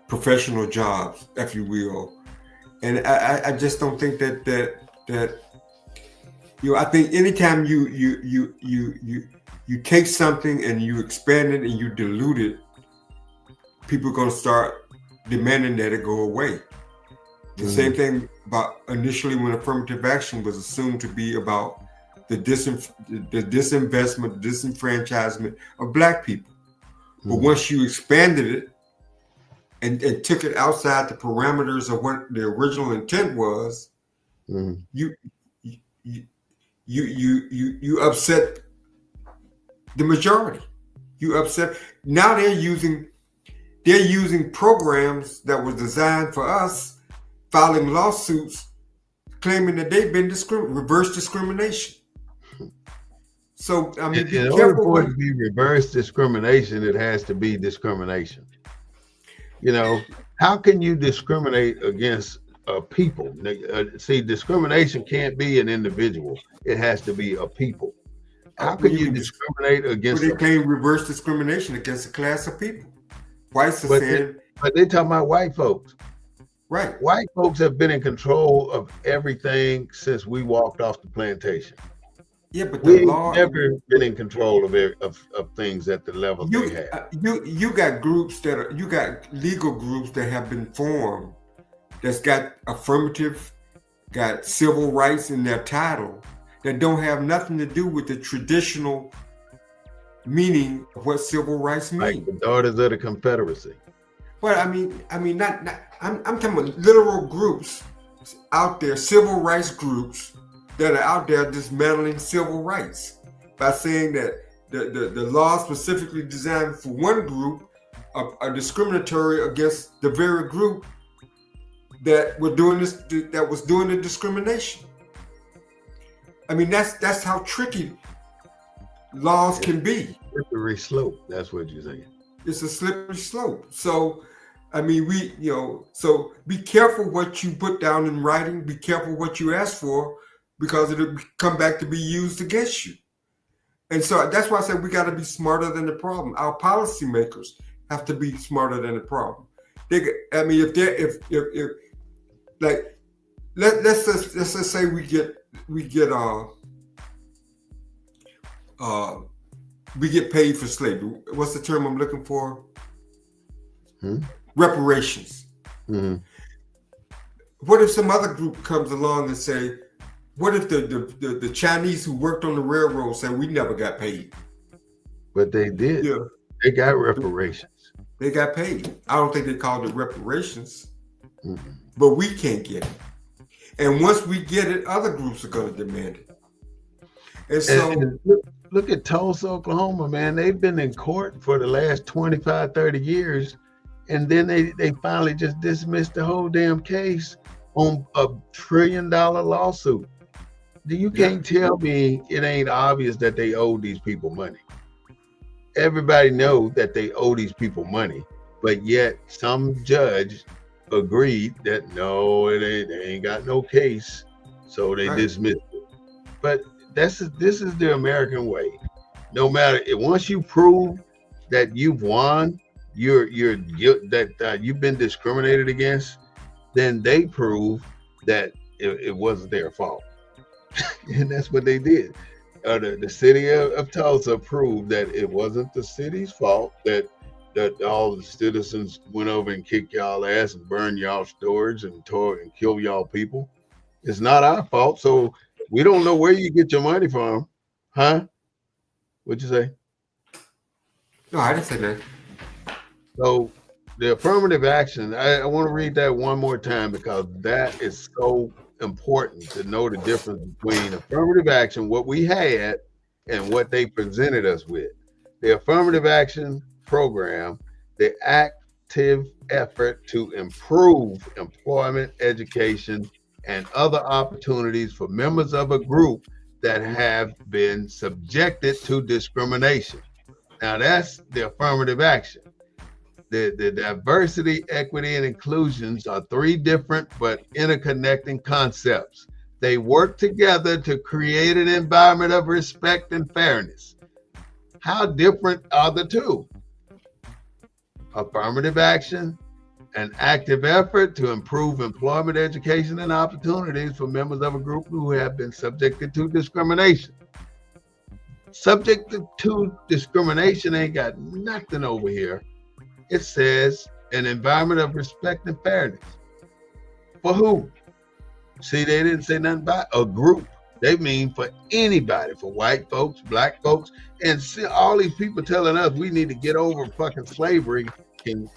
professional jobs, if you will. And I just don't think that I think anytime you take something and you expand it and you dilute it, people are going to start demanding that it go away. The same thing about initially when affirmative action was assumed to be about the disinvestment, disenfranchisement of black people. But once you expanded it and took it outside the parameters of what the original intent was, you upset the majority. You upset. Now they're using programs that were designed for us, filing lawsuits claiming that they've been reverse discrimination. So I mean, in order for it to be reverse discrimination, it has to be discrimination. You know, how can you discriminate against people? See, discrimination can't be an individual. It has to be a people. How can you discriminate against? They claim reverse discrimination against a class of people. Whites are saying, but they talking about white folks. Right. White folks have been in control of everything since we walked off the plantation. Yeah, but we've never been in control of things at the level they have. You got legal groups that have been formed that's got affirmative, got civil rights in their title that don't have nothing to do with the traditional meaning of what civil rights mean. Like the Daughters of the Confederacy. Well, I mean, not. I'm talking about literal groups out there, civil rights groups that are out there dismantling civil rights by saying that the law specifically designed for one group are discriminatory against the very group that were doing this, that was doing the discrimination. I mean, that's how tricky laws can be. Slippery slope. That's what you're saying. It's a slippery slope. So, I mean, so be careful what you put down in writing. Be careful what you ask for, because it'll come back to be used against you. And so that's why I said we got to be smarter than the problem. Our policymakers have to be smarter than the problem. If like let's just say we get paid for slavery. What's the term I'm looking for? Reparations. Mm-hmm. What if some other group comes along and say, what if the Chinese who worked on the railroad said we never got paid? But they did. Yeah. They got reparations. They got paid. I don't think they called it reparations, Mm-hmm. but we can't get it. And once we get it, other groups are going to demand it. And so And look at Tulsa, Oklahoma, man. They've been in court for the last 25, 30 years. And then they finally just dismissed the whole damn case on a $1 trillion lawsuit. You can't tell me it ain't obvious that they owe these people money. Everybody knows that they owe these people money, but yet some judge agreed that no, they ain't got no case, so they dismissed it. But this is the American way. No matter, once you prove that you've won, that you've been discriminated against, then they prove that it wasn't their fault. And that's what they did. The city of Tulsa proved that it wasn't the city's fault that all the citizens went over and kicked y'all ass and burned y'all stores and tore and killed y'all people. It's not our fault. So we don't know where you get your money from. Huh? What'd you say? No, I didn't say that. So the affirmative action, I want to read that one more time, because that is so important to know the difference between affirmative action, what we had, and what they presented us with. The affirmative action program, the active effort to improve employment, education, and other opportunities for members of a group that have been subjected to discrimination. Now that's the affirmative action. The diversity, equity, and inclusions are three different but interconnecting concepts. They work together to create an environment of respect and fairness. How different are the two? Affirmative action, an active effort to improve employment, education, and opportunities for members of a group who have been subjected to discrimination. Subjected to discrimination ain't got nothing over here. It says an environment of respect and fairness. For who? See, they didn't say nothing about a group. They mean for anybody, for white folks, black folks, and see, all these people telling us we need to get over fucking slavery can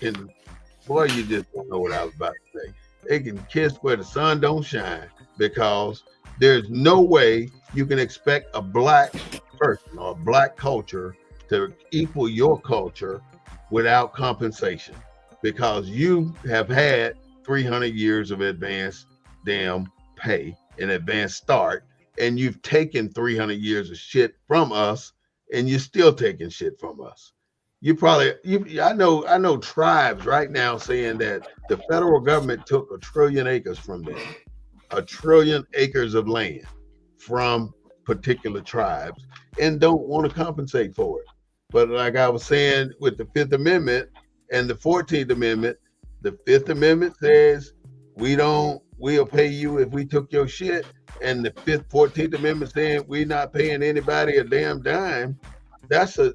boy, you just don't know what I was about to say. They can kiss where the sun don't shine, because there's no way you can expect a black person or a black culture to equal your culture without compensation, because you have had 300 years of advanced damn pay and advanced start, and you've taken 300 years of shit from us, and you're still taking shit from us. I know tribes right now saying that the federal government took 1 trillion acres from them, 1 trillion acres of land from particular tribes, and don't want to compensate for it. But like I was saying with the Fifth Amendment and the 14th Amendment, the Fifth Amendment says we'll pay you if we took your shit. And the 14th Amendment saying we're not paying anybody a damn dime. That's a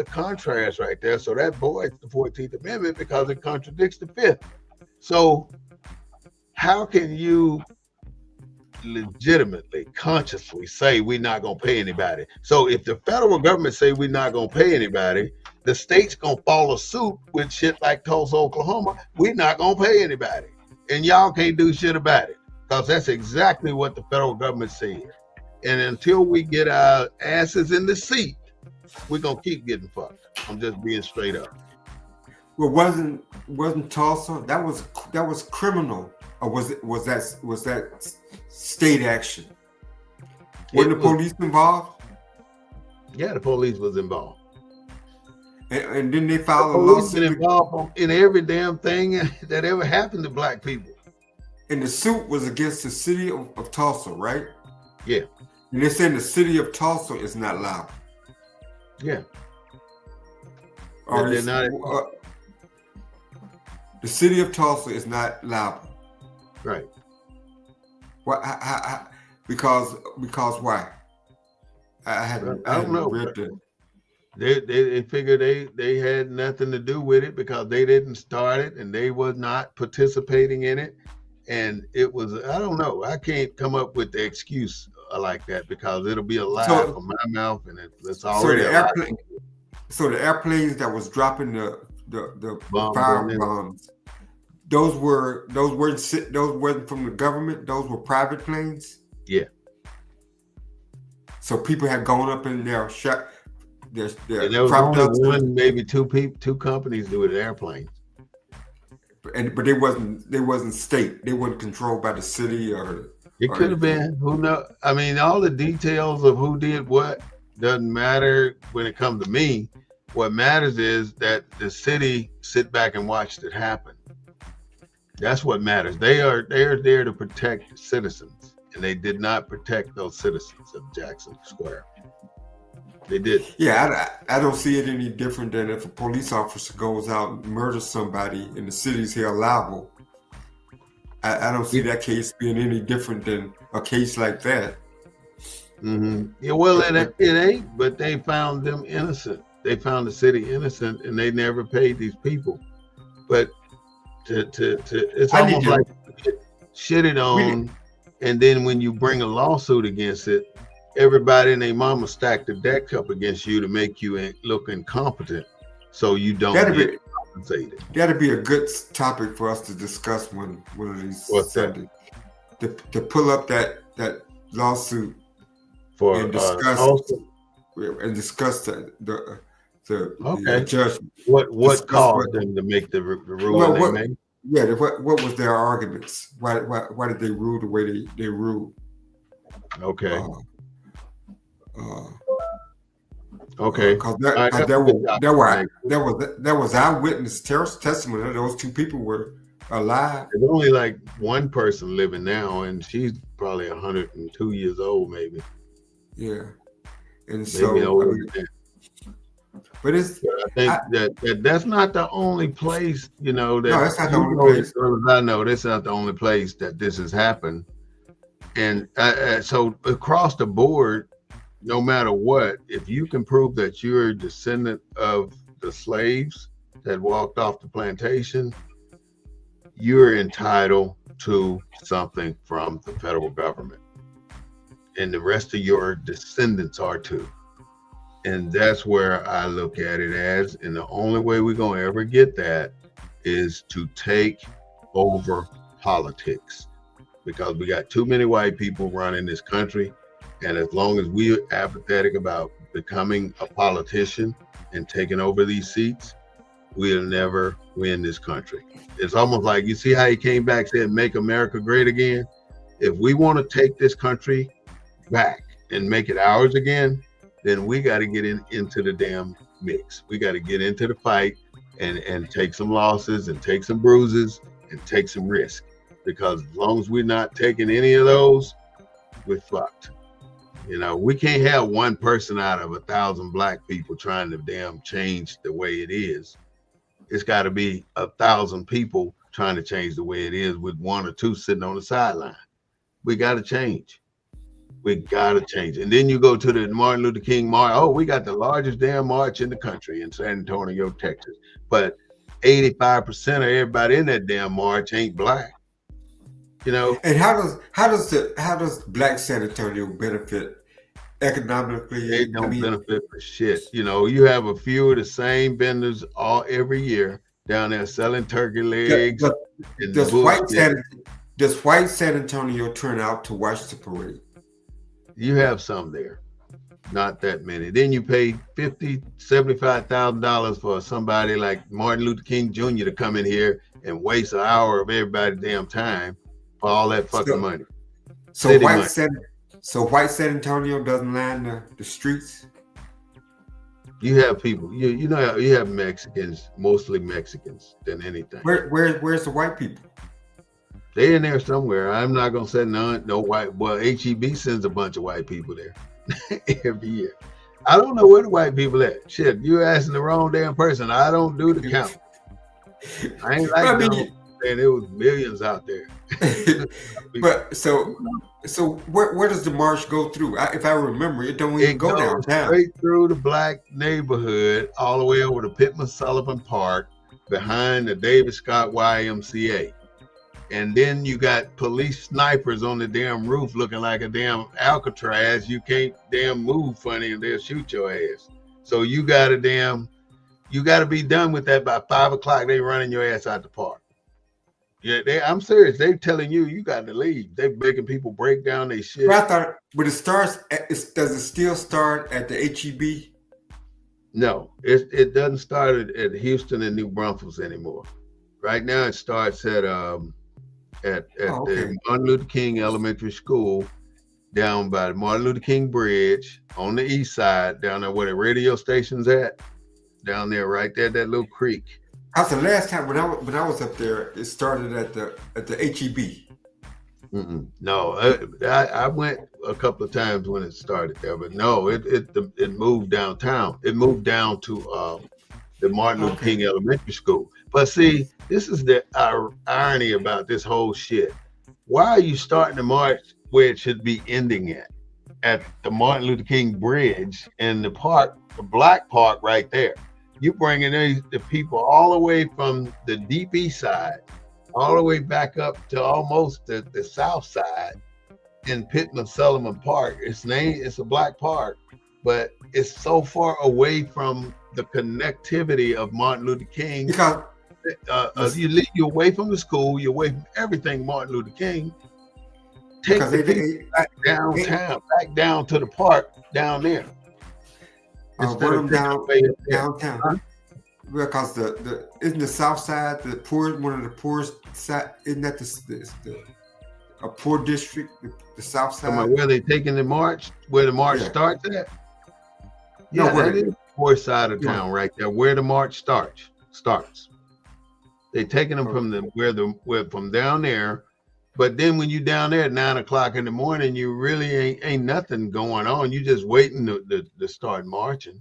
contrast right there. So that voids the 14th Amendment because it contradicts the Fifth. So how can you legitimately, consciously say we're not gonna pay anybody? So if the federal government say we're not gonna pay anybody, the state's gonna follow suit with shit like Tulsa, Oklahoma. We're not gonna pay anybody, and y'all can't do shit about it, because that's exactly what the federal government said. And until we get our asses in the seat, we're gonna keep getting fucked. I'm just being straight up. Well, wasn't Tulsa, that was criminal or was that state action? Were the police involved? Yeah, the police was involved. And then they filed a Police been lawsuit involved in every damn thing that ever happened to black people. and the suit was against the city of Tulsa, right? Yeah. And they're saying the city of Tulsa is not liable. Yeah. Or They're not. The city of Tulsa is not liable. Right. Why? Because why? I don't know. Read the, They figured they had nothing to do with it because they didn't start it and they was not participating in it. And it was, I don't know. I can't come up with the excuse like that because it'll be a lie from my mouth, and it's already a lie. So the airplanes that was dropping the fire bombs, those weren't from the government. Those were private planes. Yeah. So people had gone up in there, shot. There was only one, maybe two companies do it, airplanes. But they wasn't state. They weren't controlled by the city or. It could have been. Who knows? I mean, all the details of who did what doesn't matter when it comes to me. What matters is that the city sit back and watched it happen. That's what matters. They are there to protect citizens, and they did not protect those citizens of Jackson Square. They did. Yeah, I don't see it any different than if a police officer goes out and murders somebody and the city's held liable. I don't see that case being any different than a case like that. Mm-hmm. Yeah, well, it ain't, but they found them innocent. They found the city innocent, and they never paid these people. But it's almost like shitted on, and then when you bring a lawsuit against it, everybody and their mama stack the deck up against you to make you look incompetent, so you don't get compensated. That'd be a good topic for us to discuss one of these Sundays. To pull up that lawsuit for and discuss the judgment. What caused them to make the ruling they made? Yeah, what was their arguments? Why did they rule the way they ruled? Okay. Okay. Because there was eyewitness testimony that those two people were alive. There's only like one person living now, and she's probably 102 years old, maybe. Yeah, and maybe so older than that. But it's. I think that's not the only place, that. No, that's not the only place. I know that's not the only place that this has happened, and so across the board. No matter what, if you can prove that you're a descendant of the slaves that walked off the plantation, you're entitled to something from the federal government. And the rest of your descendants are too. And that's where I look at it as, and the only way we're going to ever get that is to take over politics, because we got too many white people running this country. And as long as we're apathetic about becoming a politician and taking over these seats, we'll never win this country. It's almost like, you see how he came back and said, make America great again? If we want to take this country back and make it ours again, then we got to get into the damn mix. We got to get into the fight and take some losses and take some bruises and take some risk. Because as long as we're not taking any of those, we're fucked. We can't have one person out of 1,000 black people trying to damn change the way it is. It's got to be 1,000 people trying to change the way it is with one or two sitting on the sideline. We got to change. We got to change. And then you go to the Martin Luther King march. Oh, we got the largest damn march in the country in San Antonio, Texas. But 85% of everybody in that damn march ain't black. And how does Black San Antonio benefit economically? They don't benefit for shit. You have a few of the same vendors every year down there selling turkey legs. Does white San Antonio turn out to watch the parade? You have some there, not that many. Then you pay $50,000, $75,000 for somebody like Martin Luther King Jr. to come in here and waste an hour of everybody's damn time. for all that fucking So, money. so City white money. San Antonio doesn't line the streets. You have people, you know, you have Mexicans, mostly Mexicans than anything. Where's the white people? They in there somewhere. I'm not gonna say none, no white. Well, HEB sends a bunch of white people there every year. I don't know where the white people at. Shit, you asking the wrong damn person. I don't do the count. I ain't like them. And there was millions out there. But so where does the march go through? If I remember, it don't even go downtown. Straight through the black neighborhood, all the way over to Pittman Sullivan Park, behind the David Scott YMCA. And then you got police snipers on the damn roof looking like a damn Alcatraz. You can't damn move funny and they'll shoot your ass. So you gotta be done with that by 5 o'clock. They running your ass out the park. Yeah, I'm serious. They telling you got to leave. They making people break down their shit. But I thought, but does it still start at the HEB? No, it doesn't start at Houston and New Braunfels anymore. Right now, it starts at the Martin Luther King Elementary School, down by the Martin Luther King Bridge on the east side, down there where the radio station's at, down there right there, that little creek. How's the last time when I was up there? It started at the HEB. No, I went a couple of times when it started there, but no, it moved downtown. It moved down to the Martin Luther King Elementary School. But see, this is the irony about this whole shit. Why are you starting the march where it should be ending at the Martin Luther King Bridge and the park, the Black Park right there? You bringing the people all the way from the deep east side, all the way back up to almost the south side in Pittman Sullivan Park. It's a black park, but it's so far away from the connectivity of Martin Luther King. Because you're away from the school, you're away from everything Martin Luther King. Take the people back downtown, back down to the park down there. Instead of downtown. Huh? Because isn't the south side one of the poorest side? Isn't that a poor district, the south side? Where they taking the march? Where the march starts at? Yeah, that is the poor side of town right there. Where the march starts. They taking them from from down there. But then when you down there at 9 o'clock in the morning, you really ain't nothing going on. You just waiting to start marching.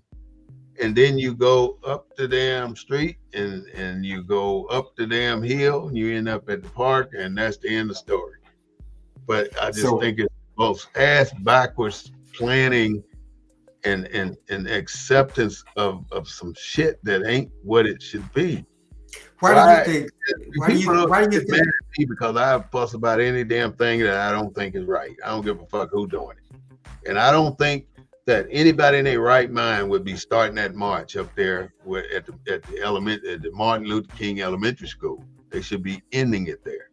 And then you go up the damn street and you go up the damn hill and you end up at the park, and that's the end of the story. But I just think it's most ass backwards planning and acceptance of some shit that ain't what it should be. Why do you think? Why do you think? Mad at me because I fuss about any damn thing that I don't think is right. I don't give a fuck who's doing it, and I don't think that anybody in their right mind would be starting that march up there at the Martin Luther King Elementary School. They should be ending it there,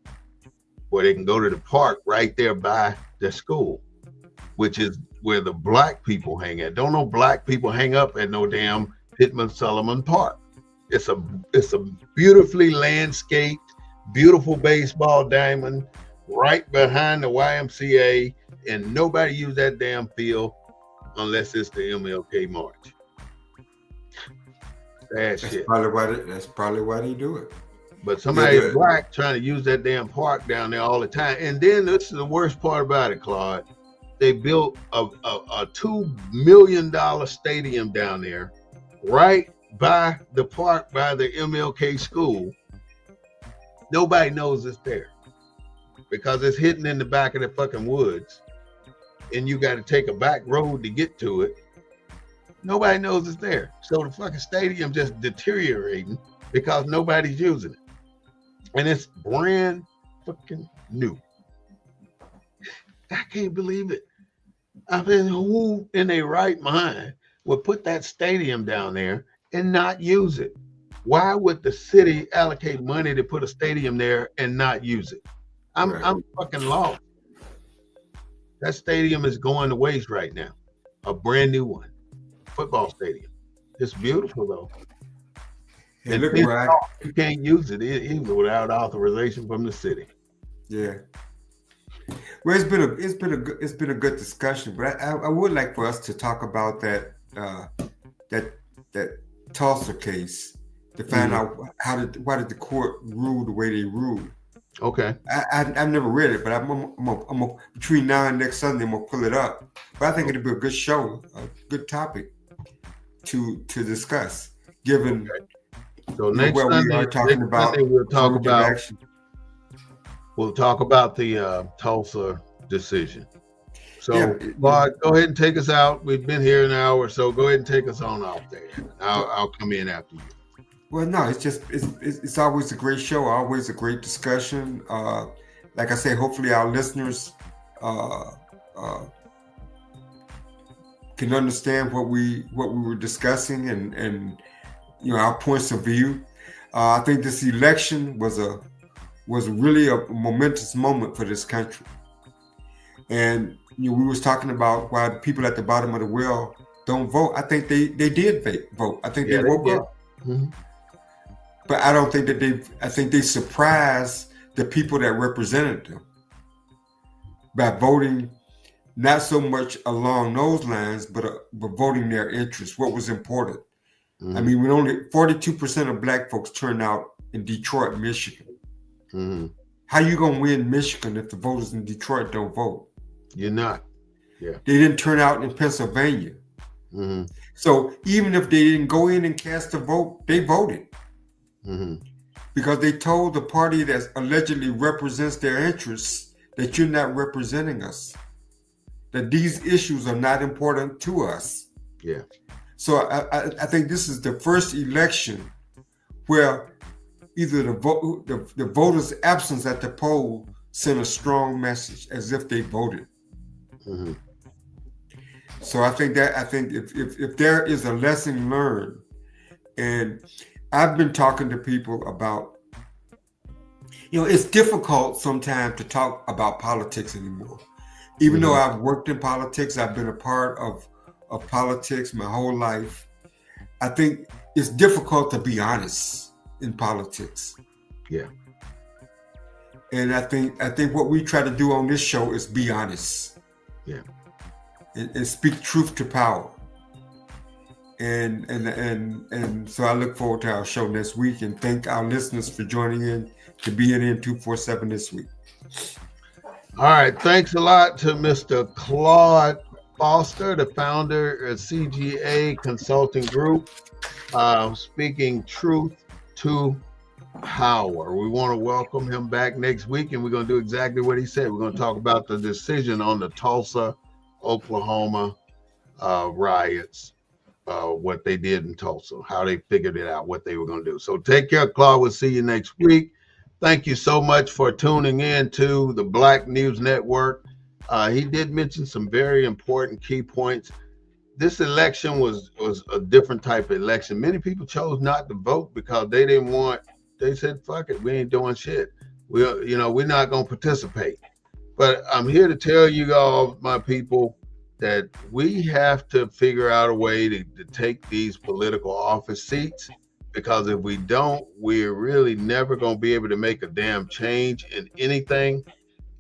where they can go to the park right there by the school, which is where the black people hang at. Don't no black people hang up at no damn Pittman Sullivan Park. It's a beautifully landscaped, beautiful baseball diamond right behind the YMCA, and nobody use that damn field unless it's the MLK March. That's shit. That's probably why they do it. But somebody black trying to use that damn park down there all the time. And then this is the worst part about it, Claude. They built a $2 million stadium down there, right by the park, by the MLK school. Nobody knows it's there because it's hidden in the back of the fucking woods, and you got to take a back road to get to it. Nobody knows it's there. So the fucking stadium just deteriorating because nobody's using it, and it's brand fucking new. I can't believe it. I mean, who in their right mind would put that stadium down there and not use it? Why would the city allocate money to put a stadium there and not use it? I'm fucking lost. That stadium is going to waste right now. A brand new one, football stadium. It's beautiful though. And you can't use it even without authorization from the city. Yeah. Well, it's been a good discussion, but I would like for us to talk about that that Tulsa case to find out why did the court rule the way they ruled. Okay. I've never read it, but between now and next Sunday, I'm gonna pull it up. But I think it'll be a good show, a good topic to discuss, given So next where we are talking about we'll talk affirmative about action. we'll talk about the Tulsa decision. So, Yeah. Claude, go ahead and take us out. We've been here an hour, so go ahead and take us on out there. I'll come in after you. Well, no, it's always a great show, always a great discussion. Like I say, hopefully our listeners can understand what we were discussing and our points of view. I think this election was really a momentous moment for this country. And we was talking about why people at the bottom of the well don't vote. I think they did vote. I think they woke up. Mm-hmm. But I don't think I think they surprised the people that represented them by voting not so much along those lines, but voting their interests, what was important. Mm-hmm. I mean, when only 42% of Black folks turned out in Detroit, Michigan. Mm-hmm. How you gonna win Michigan if the voters in Detroit don't vote? You're not. Yeah. They didn't turn out in Pennsylvania. Mm-hmm. So even if they didn't go in and cast a vote, they voted. Mm-hmm. Because they told the party that allegedly represents their interests that you're not representing us, that these issues are not important to us. Yeah. So I think this is the first election where either the voters' absence at the poll sent a strong message as if they voted. Mm-hmm. So I think if there is a lesson learned, and I've been talking to people about, it's difficult sometimes to talk about politics anymore. Even though I've worked in politics, I've been a part of politics my whole life. I think it's difficult to be honest in politics. Yeah. And I think what we try to do on this show is be honest. Yeah. And speak truth to power. And so I look forward to our show next week and thank our listeners for joining in to be in 247 this week. All right. Thanks a lot to Mr. Claude Foster, the founder of CGA Consulting Group, speaking truth to power. We want to welcome him back next week, and we're going to do exactly what he said. We're going to talk about the decision on the Tulsa, Oklahoma riots, what they did in Tulsa, how they figured it out, what they were going to do. So take care, Claude. We'll see you next week. Thank you so much for tuning in to the Black News Network. He did mention some very important key points. This election was a different type of election. Many people chose not to vote because they said, fuck it, we ain't doing shit. We're not going to participate. But I'm here to tell you all, my people, that we have to figure out a way to take these political office seats, because if we don't, we're really never going to be able to make a damn change in anything.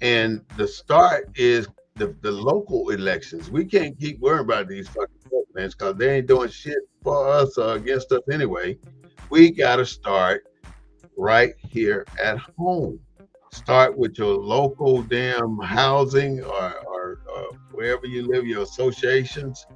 And the start is the local elections. We can't keep worrying about these fucking presidents because they ain't doing shit for us or against us anyway. We got to start right here at home. Start with your local damn housing or wherever you live, your associations.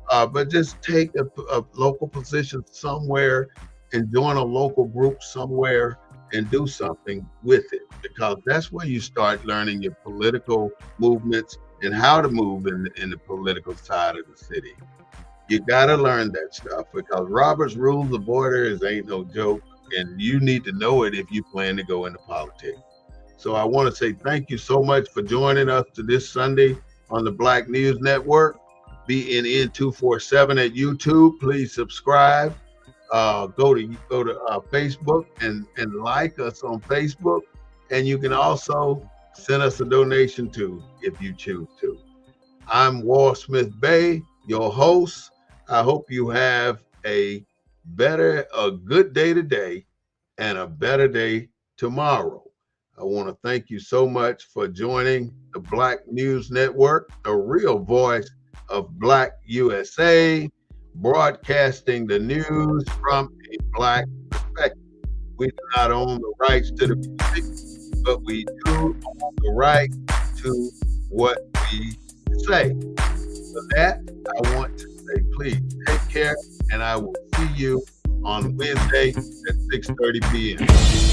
But just take a local position somewhere and join a local group somewhere and do something with it, because that's where you start learning your political movements and how to move in the political side of the city. You got to learn that stuff, because Robert's Rules of Order ain't no joke, and you need to know it if you plan to go into politics. So I want to say thank you so much for joining us to this Sunday on the Black News Network, BNN 247 at YouTube. Please subscribe. Go to Facebook and like us on Facebook, and you can also send us a donation too if you choose to. I'm Wall Smith Bay, your host. I hope you have a good day today and a better day tomorrow. I want to thank you so much for joining the Black News Network, the real voice of Black USA, broadcasting the news from a Black perspective. We do not own the rights to the music, but we do own the right to what we say. For that, I want to say, please take care, and I will see you on Wednesday at 6:30 p.m.